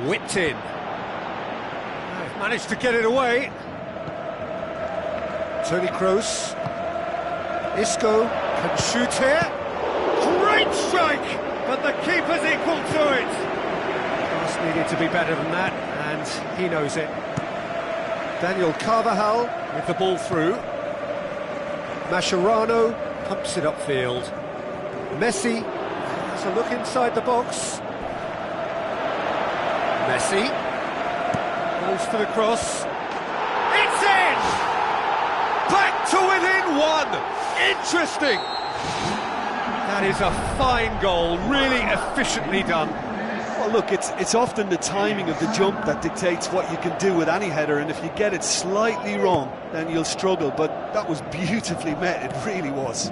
Whipped in. They've managed to get it away. Toni Kroos. Isco can shoot here. Great strike, but the keeper's equal to it. Pass needed to be better than that, and he knows it. Daniel Carvajal with the ball through. Mascherano pumps it upfield. Messi has a look inside the box. Messi goes for the cross. It's in! Back to within 1! Interesting! That is a fine goal, really efficiently done. Well, look, it's often the timing of the jump that dictates what you can do with any header, and if you get it slightly wrong, then you'll struggle, but that was beautifully met, it really was.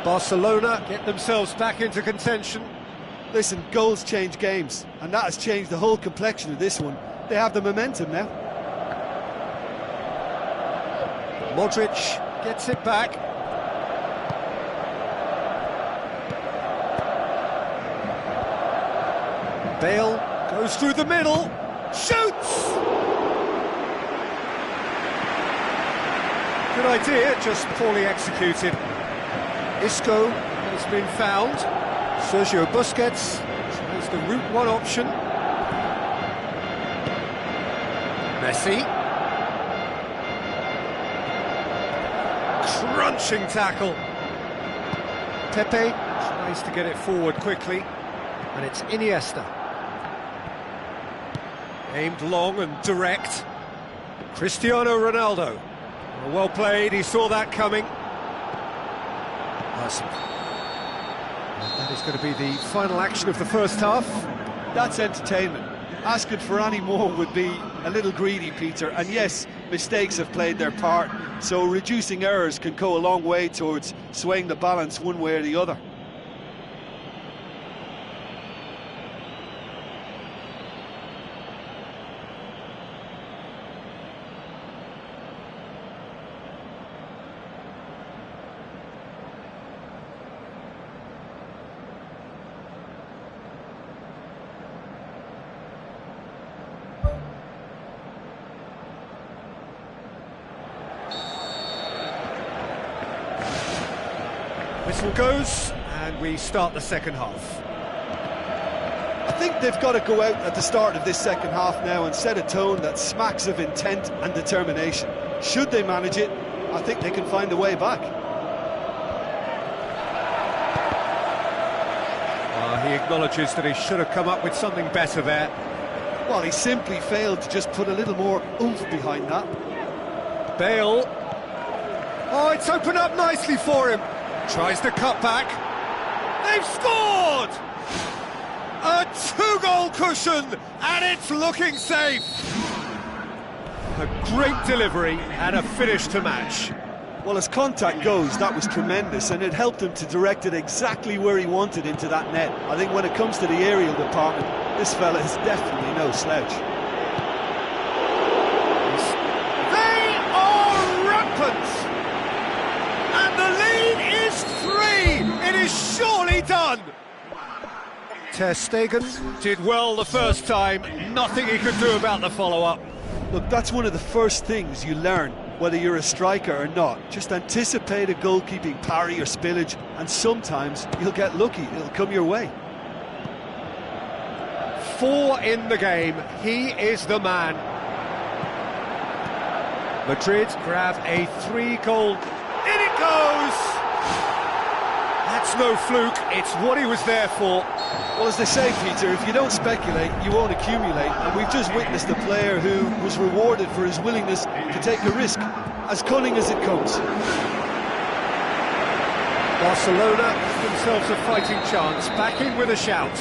Barcelona get themselves back into contention. Listen, goals change games, and that has changed the whole complexion of this one. They have the momentum now. Modric gets it back. Bale goes through the middle, shoots! Good idea, just poorly executed. Isco has been found. Sergio Busquets tries the route one option. Messi. Crunching tackle. Pepe tries to get it forward quickly, and it's Iniesta. Aimed long and direct. Cristiano Ronaldo. Well played, he saw that coming. That is going to be the final action of the first half. That's entertainment. Asking for any more would be a little greedy, Peter. And yes, mistakes have played their part, so reducing errors can go a long way towards swaying the balance one way or the other. Whistle goes, and we start the second half. I think they've got to go out at the start of this second half now and set a tone that smacks of intent and determination. Should they manage it, I think they can find a way back. He acknowledges that he should have come up with something better there. Well, he simply failed to just put a little more oomph behind that. Bale. Oh, it's opened up nicely for him. Tries to cut back. They've scored! A two-goal cushion, and it's looking safe. A great delivery and a finish to match. Well, as contact goes, that was tremendous, and it helped him to direct it exactly where he wanted into that net. I think when it comes to the aerial department, this fella is definitely no slouch. They are rampant! And the lead is 3! It is surely done! Ter Stegen did well the first time, nothing he could do about the follow-up. Look, that's one of the first things you learn, whether you're a striker or not. Just anticipate a goalkeeping parry or spillage, and sometimes you'll get lucky, it'll come your way. 4 in the game, he is the man. Madrid grab a 3-goal. In it goes! That's no fluke, it's what he was there for. Well, as they say, Peter, if you don't speculate, you won't accumulate, and we've just witnessed a player who was rewarded for his willingness to take a risk, as cunning as it comes. Barcelona give themselves a fighting chance, back in with a shout.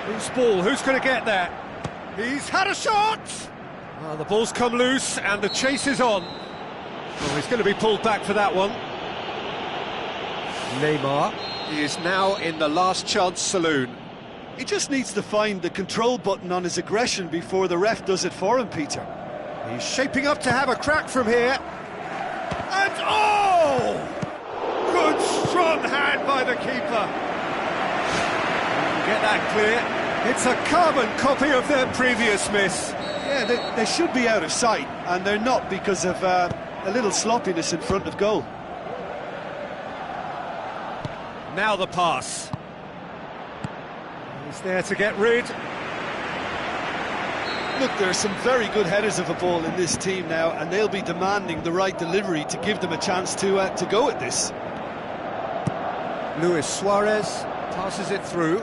Loose ball, who's going to get there? He's had a shot! Well, the ball's come loose and the chase is on. Oh, he's going to be pulled back for that one. Neymar is now in the last chance saloon. He just needs to find the control button on his aggression before the ref does it for him, Peter. He's shaping up to have a crack from here. And oh! Good strong hand by the keeper. Get that clear. It's a carbon copy of their previous miss. Yeah, they should be out of sight, and they're not because of a little sloppiness in front of goal. Now the pass. He's there to get rid. Look, there are some very good headers of a ball in this team now, and they'll be demanding the right delivery to give them a chance to go at this. Luis Suarez passes it through.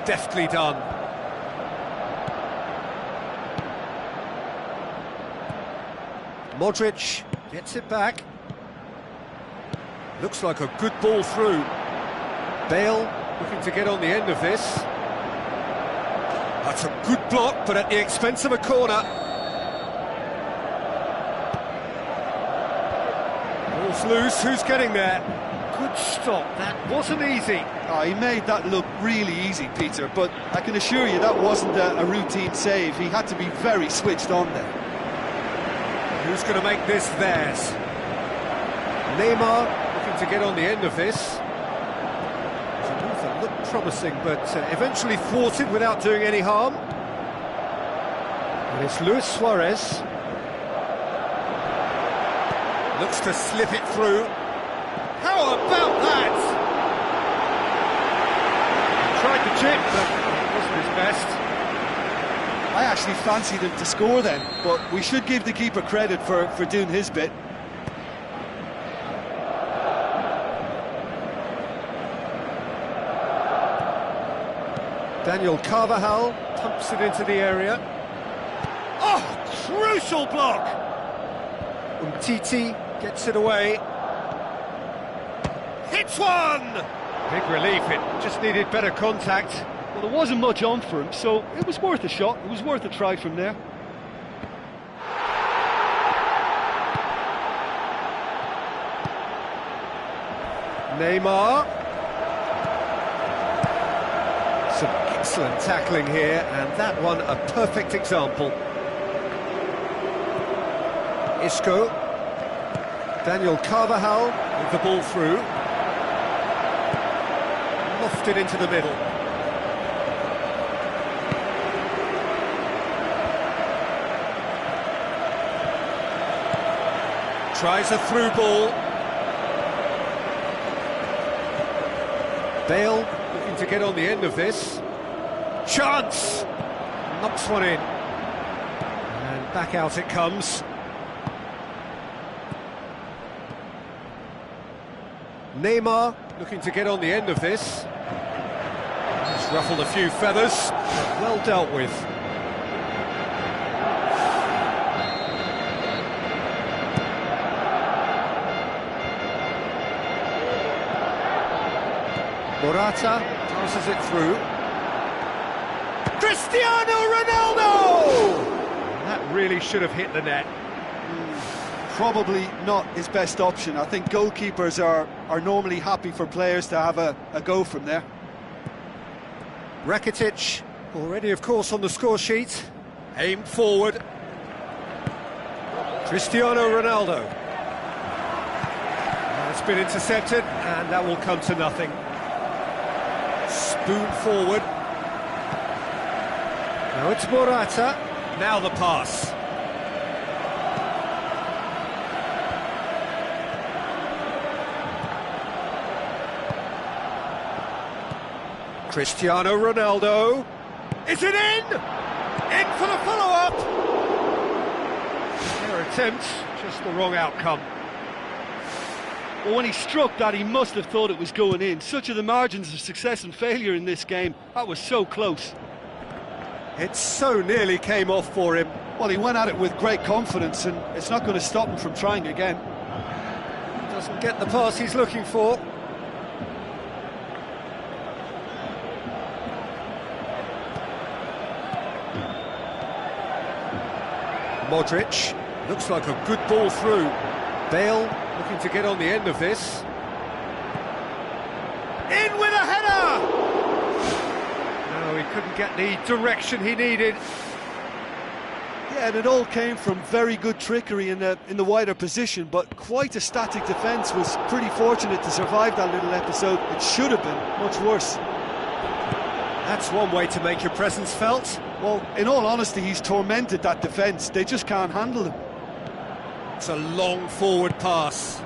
Deftly done. Modric gets it back. Looks like a good ball through. Bale looking to get on the end of this. That's a good block, but at the expense of a corner. Ball's loose, who's getting there? Good stop, that wasn't easy. Oh, he made that look really easy, Peter, but I can assure you that wasn't a routine save. He had to be very switched on there. Who's going to make this theirs? Neymar looking to get on the end of this. It's a move that looked promising, but eventually thwarted without doing any harm. And it's Luis Suarez. Looks to slip it through. How about that? Tried the chip, but it wasn't his best. I actually fancied him to score then, but we should give the keeper credit for doing his bit. Daniel Carvajal pumps it into the area. Oh, crucial block! Umtiti gets it away. Hits one! Big relief, it just needed better contact. Well, there wasn't much on for him, so it was worth a shot. It was worth a try from there. Neymar. Some excellent tackling here, and that one a perfect example. Isco. Daniel Carvajal with the ball through. Lofted into the middle. Tries a through ball. Bale looking to get on the end of this. Chance! Knocks one in. And back out it comes. Neymar looking to get on the end of this. He's ruffled a few feathers, but well dealt with. Morata passes it through. Cristiano Ronaldo! That really should have hit the net. Probably not his best option. I think goalkeepers are normally happy for players to have a go from there. Rakitic, already of course on the score sheet. Aimed forward. Cristiano Ronaldo. It's been intercepted, and that will come to nothing. Spoon forward. Now it's Morata. Now the pass. Cristiano Ronaldo. Is it in? In for the follow-up. Their attempt, just the wrong outcome. Well, when he struck that, he must have thought it was going in. Such are the margins of success and failure in this game. That was so close. It so nearly came off for him. Well, he went at it with great confidence, and it's not going to stop him from trying again. Doesn't get the pass he's looking for. Modric, looks like a good ball through. Bale looking to get on the end of this. In with a header! No, he couldn't get the direction he needed. Yeah, and it all came from very good trickery in the wider position, but quite a static defence. Was pretty fortunate to survive that little episode. It should have been much worse. That's one way to make your presence felt. Well, in all honesty, he's tormented that defence. They just can't handle him. It's a long forward pass.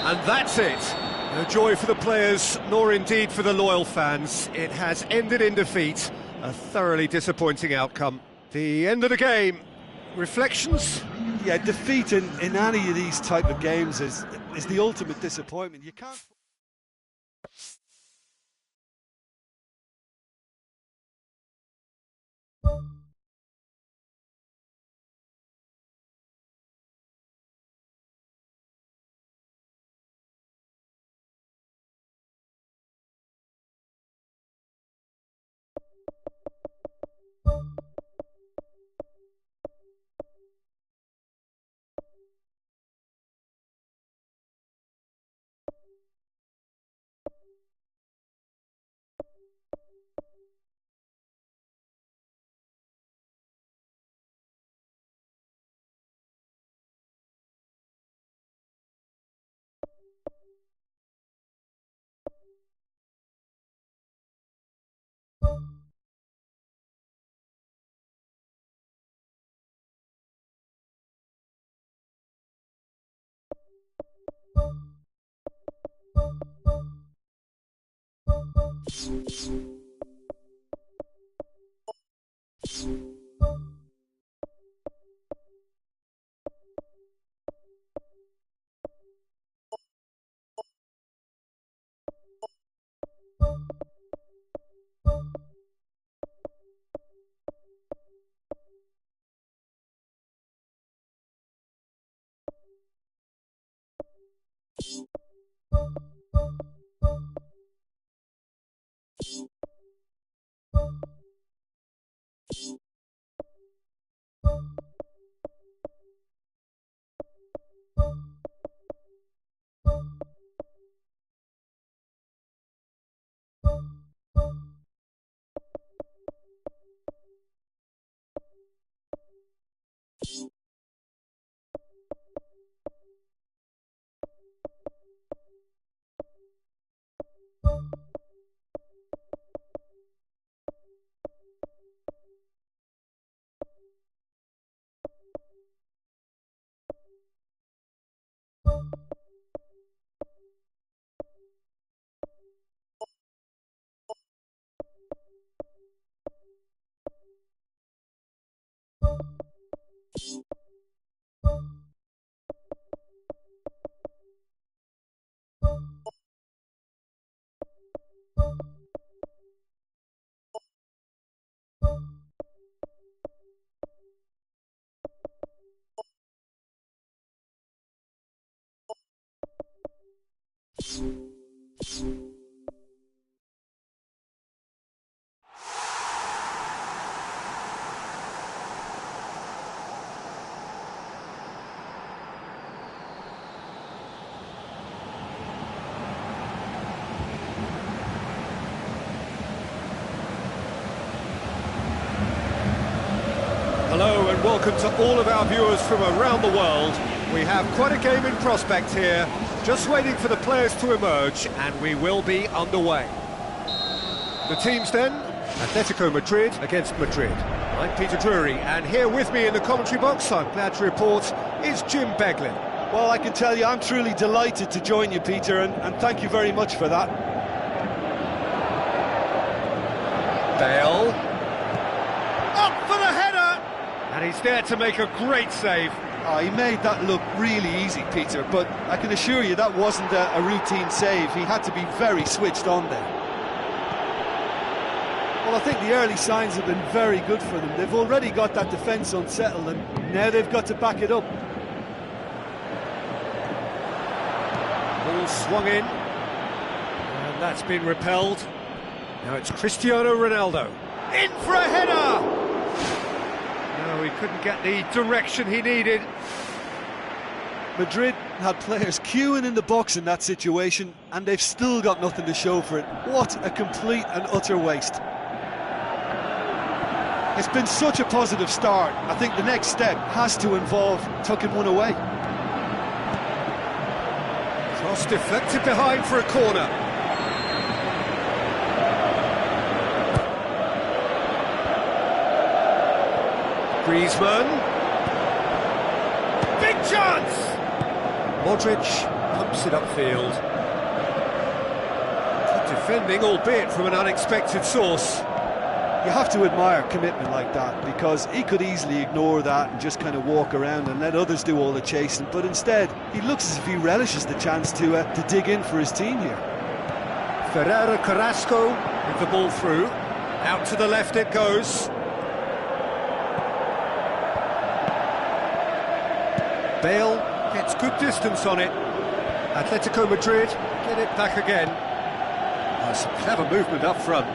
And that's it. No joy for the players, nor indeed for the loyal fans. It has ended in defeat. A thoroughly disappointing outcome. The end of the game. Reflections? Yeah, defeat in any of these type of games is the ultimate disappointment. You can't... Hello and welcome to all of our viewers from around the world. We have quite a game in prospect here, just waiting for the players to emerge, and we will be underway. The teams then, Atletico Madrid against Madrid. I'm Peter Drury, and here with me in the commentary box, I'm glad to report, is Jim Beglin. Well, I can tell you I'm truly delighted to join you, Peter, and thank you very much for that. Bale. Up for the header! And he's there to make a great save. Oh, he made that look really easy, Peter, but I can assure you that wasn't a routine save. He had to be very switched on there. Well, I think the early signs have been very good for them. They've already got that defence unsettled, and now they've got to back it up. Ball swung in, and that's been repelled. Now it's Cristiano Ronaldo. In for a header! No, he couldn't get the direction he needed. Madrid had players queuing in the box in that situation, and they've still got nothing to show for it. What a complete and utter waste. It's been such a positive start. I think the next step has to involve tucking one away. Cross deflected behind for a corner. Griezmann. Big chance! Modric pumps it upfield. Good defending, albeit from an unexpected source. You have to admire commitment like that, because he could easily ignore that and just kind of walk around and let others do all the chasing, but instead he looks as if he relishes the chance to dig in for his team here. Ferreira Carrasco with the ball through. Out to the left it goes. Bale gets good distance on it. Atletico Madrid get it back again. Some clever movement up front.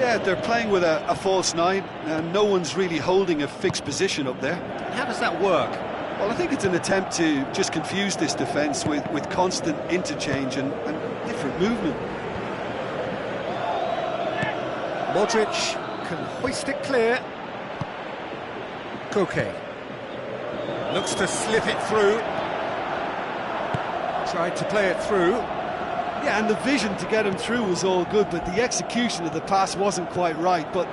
Yeah, they're playing with a false nine, and no one's really holding a fixed position up there. How does that work? Well, I think it's an attempt to just confuse this defence with constant interchange and different movement. Modric can hoist it clear. Koke looks to slip it through. Tried to play it through. Yeah, and the vision to get him through was all good, but the execution of the pass wasn't quite right. But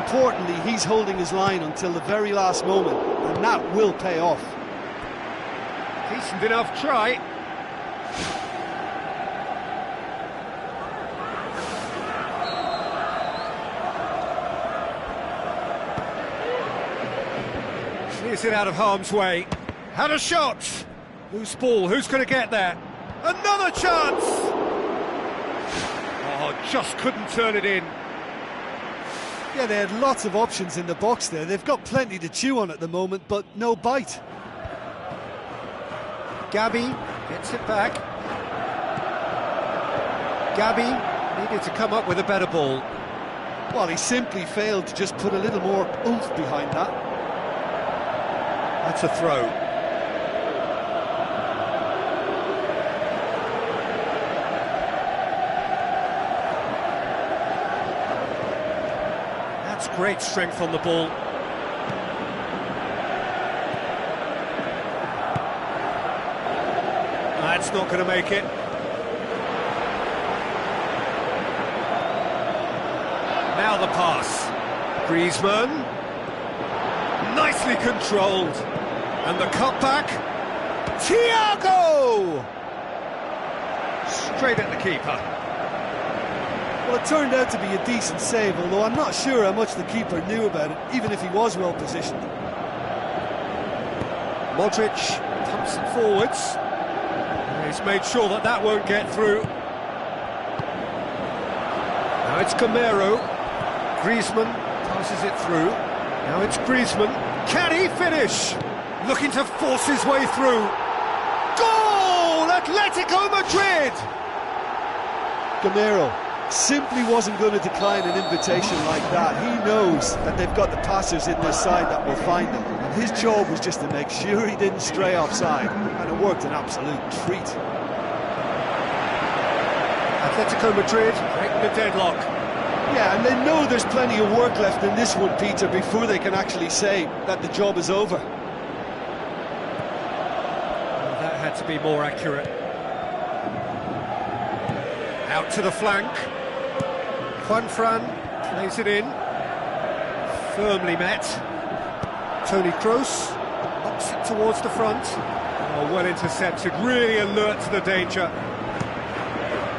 importantly, he's holding his line until the very last moment, and that will pay off. Decent enough try. Clears it out of harm's way. Had a shot! Loose ball, who's going to get there? Another chance! Oh, just couldn't turn it in. Yeah, they had lots of options in the box there. They've got plenty to chew on at the moment, but no bite. Gabby gets it back. Gabby needed to come up with a better ball. Well, he simply failed to just put a little more oomph behind that. That's a throw. That's great strength on the ball. That's not going to make it. Now the pass. Griezmann. Nicely controlled. And the cutback. Thiago! Straight at the keeper. Well, it turned out to be a decent save, although I'm not sure how much the keeper knew about it, even if he was well positioned. Modric pumps it forwards. He's made sure that that won't get through. Now it's Gamero. Griezmann passes it through. Now it's Griezmann. Can he finish? Looking to force his way through. Goal! Atletico Madrid! Gamero simply wasn't going to decline an invitation like that. He knows that they've got the passers in their side that will find him. And his job was just to make sure he didn't stray offside, and it worked an absolute treat. Atletico Madrid breaking the deadlock. Yeah, and they know there's plenty of work left in this one, Peter, before they can actually say that the job is over. Well, that had to be more accurate. Out to the flank. Juanfran plays it in. Firmly met. Toni Kroos knocks it towards the front. Oh, well intercepted, really alert to the danger.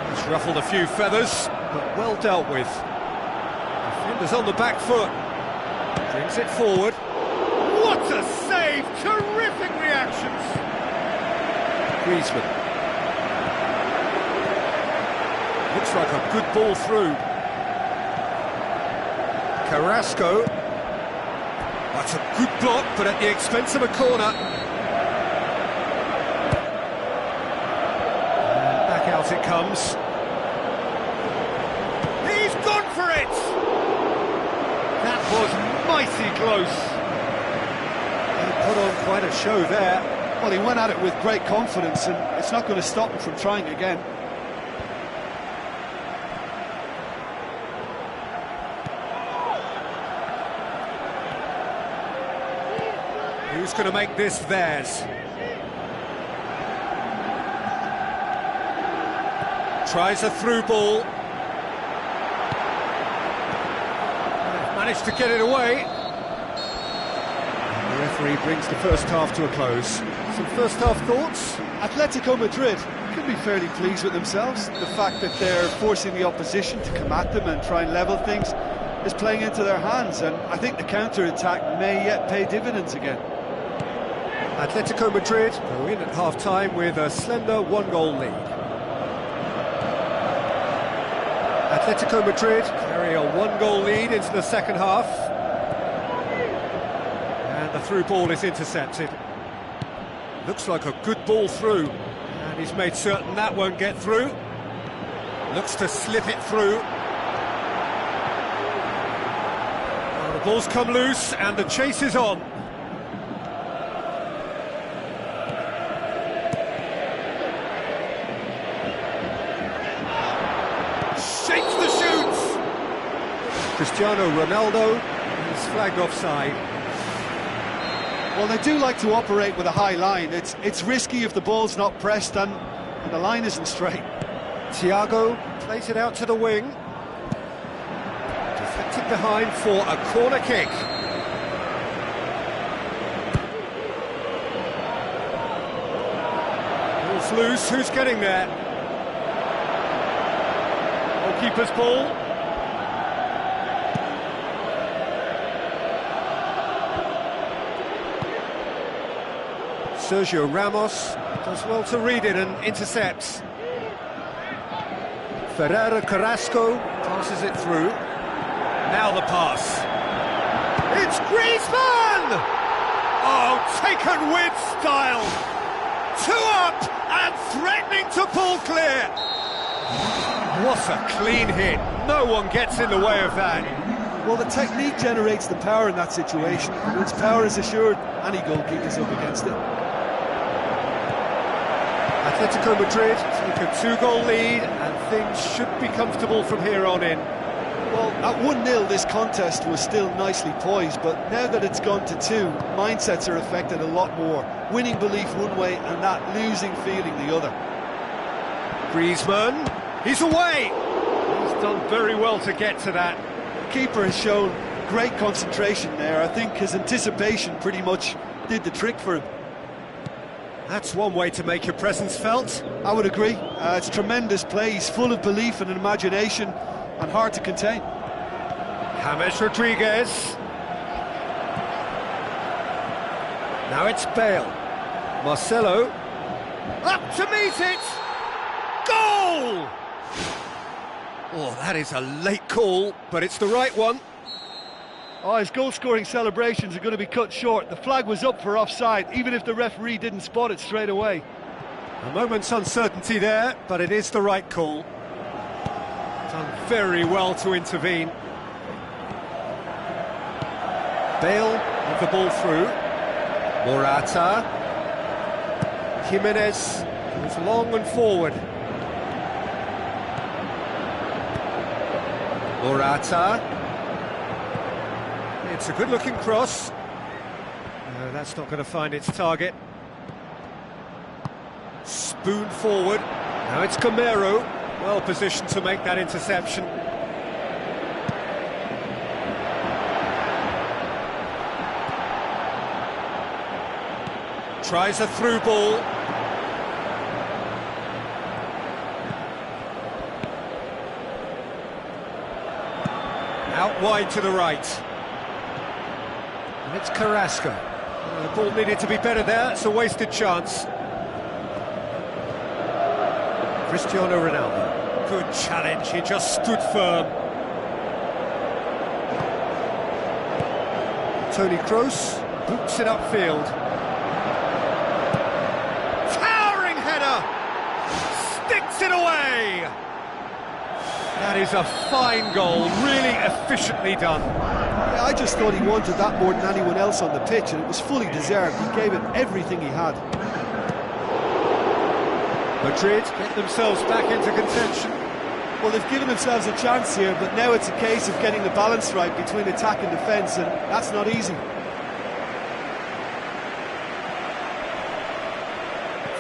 He's ruffled a few feathers, but well dealt with. Defenders on the back foot. Brings it forward. What a save! Terrific reactions! Griezmann. Looks like a good ball through. Carrasco. That's a good block, but at the expense of a corner. And back out it comes. He's gone for it! That was mighty close. He put on quite a show there. Well, he went at it with great confidence, and it's not going to stop him from trying again. Who's going to make this theirs? Tries a through ball. Managed to get it away. The referee brings the first half to a close. Some first half thoughts? Atletico Madrid could be fairly pleased with themselves. The fact that they're forcing the opposition to come at them and try and level things is playing into their hands, and I think the counter-attack may yet pay dividends again. Atletico Madrid go in at half-time with a slender one-goal lead. Atletico Madrid carry a one-goal lead into the second half. And the through ball is intercepted. Looks like a good ball through. And he's made certain that won't get through. Looks to slip it through. Well, the ball's come loose and the chase is on. Cristiano Ronaldo is flagged offside. Well, they do like to operate with a high line. It's risky if the ball's not pressed and the line isn't straight. Thiago plays it out to the wing. Deflected behind for a corner kick. Ball's loose, who's getting there? Goalkeeper's ball. Sergio Ramos does well to read it and intercepts. Ferreira Carrasco passes it through. Now the pass. It's Griezmann! Oh, taken with style. 2 up and threatening to pull clear. What a clean hit. No one gets in the way of that. Well, the technique generates the power in that situation. Once power is assured, any goalkeeper's up against it. Atletico Madrid take a 2-goal lead and things should be comfortable from here on in. Well, at 1-0 this contest was still nicely poised, but now that it's gone to 2, mindsets are affected a lot more. Winning belief one way and that losing feeling the other. Griezmann, he's away! He's done very well to get to that. The keeper has shown great concentration there. I think his anticipation pretty much did the trick for him. That's one way to make your presence felt. I would agree. It's tremendous play. He's full of belief and imagination and hard to contain. James Rodriguez. Now it's Bale. Marcelo. Up to meet it! Goal! Oh, that is a late call, but it's the right one. Oh, his goal-scoring celebrations are going to be cut short. The flag was up for offside, even if the referee didn't spot it straight away. A moment's uncertainty there, but it is the right call. Done very well to intervene. Bale with the ball through. Morata. Jimenez goes long and forward. Morata. It's a good-looking cross. No, that's not going to find its target. Spoon forward. Now it's Gamero. Well positioned to make that interception. Tries a through ball. Out wide to the right. And it's Carrasco. The ball needed to be better there, it's a wasted chance. Cristiano Ronaldo. Good challenge, he just stood firm. Toni Kroos boots it upfield. Towering header! Sticks it away! That is a fine goal, really efficiently done. Yeah, I just thought he wanted that more than anyone else on the pitch, and it was fully deserved. He gave it everything he had. Madrid get themselves back into contention. Well, they've given themselves a chance here, but now it's a case of getting the balance right between attack and defence, and that's not easy.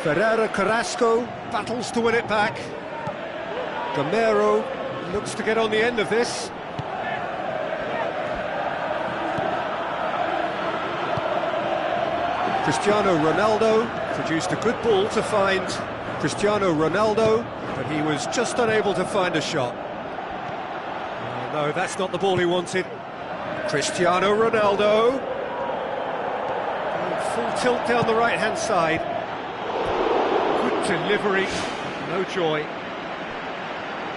Ferreira Carrasco battles to win it back. Gamero looks to get on the end of this. Cristiano Ronaldo produced a good ball to find Cristiano Ronaldo, but he was just unable to find a shot. Oh, no, that's not the ball he wanted. Cristiano Ronaldo. Full tilt down the right-hand side. Good delivery, no joy.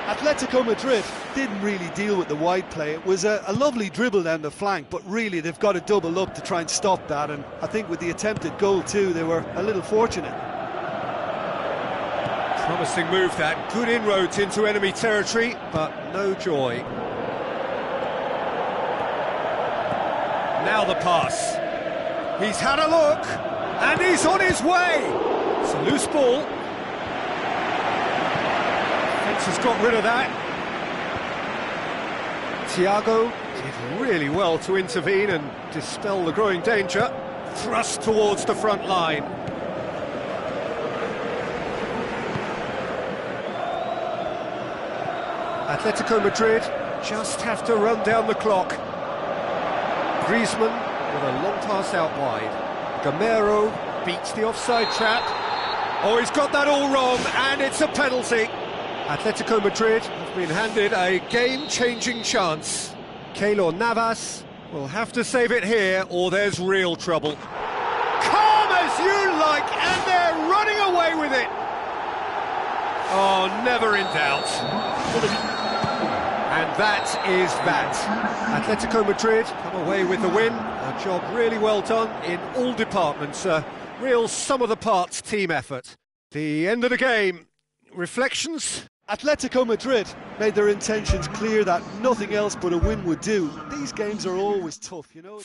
Atletico Madrid didn't really deal with the wide play. It was a lovely dribble down the flank, but really they've got to double up to try and stop that, and I think with the attempted goal too, they were a little fortunate. Promising move that, good inroads into enemy territory, but no joy. Now the pass. He's had a look, and he's on his way. It's a loose ball. Has got rid of that. Thiago did really well to intervene and dispel the growing danger. Thrust towards the front line. Atletico Madrid just have to run down the clock. Griezmann with a long pass out wide. Gamero beats the offside trap. Oh, he's got that all wrong, and it's a penalty. Atletico Madrid have been handed a game-changing chance. Keylor Navas will have to save it here, or there's real trouble. Calm as you like, and they're running away with it. Oh, never in doubt. And that is that. Atletico Madrid come away with the win. A job really well done in all departments. A real sum-of-the-parts team effort. The end of the game. Reflections? Atletico Madrid made their intentions clear that nothing else but a win would do. These games are always tough, you know.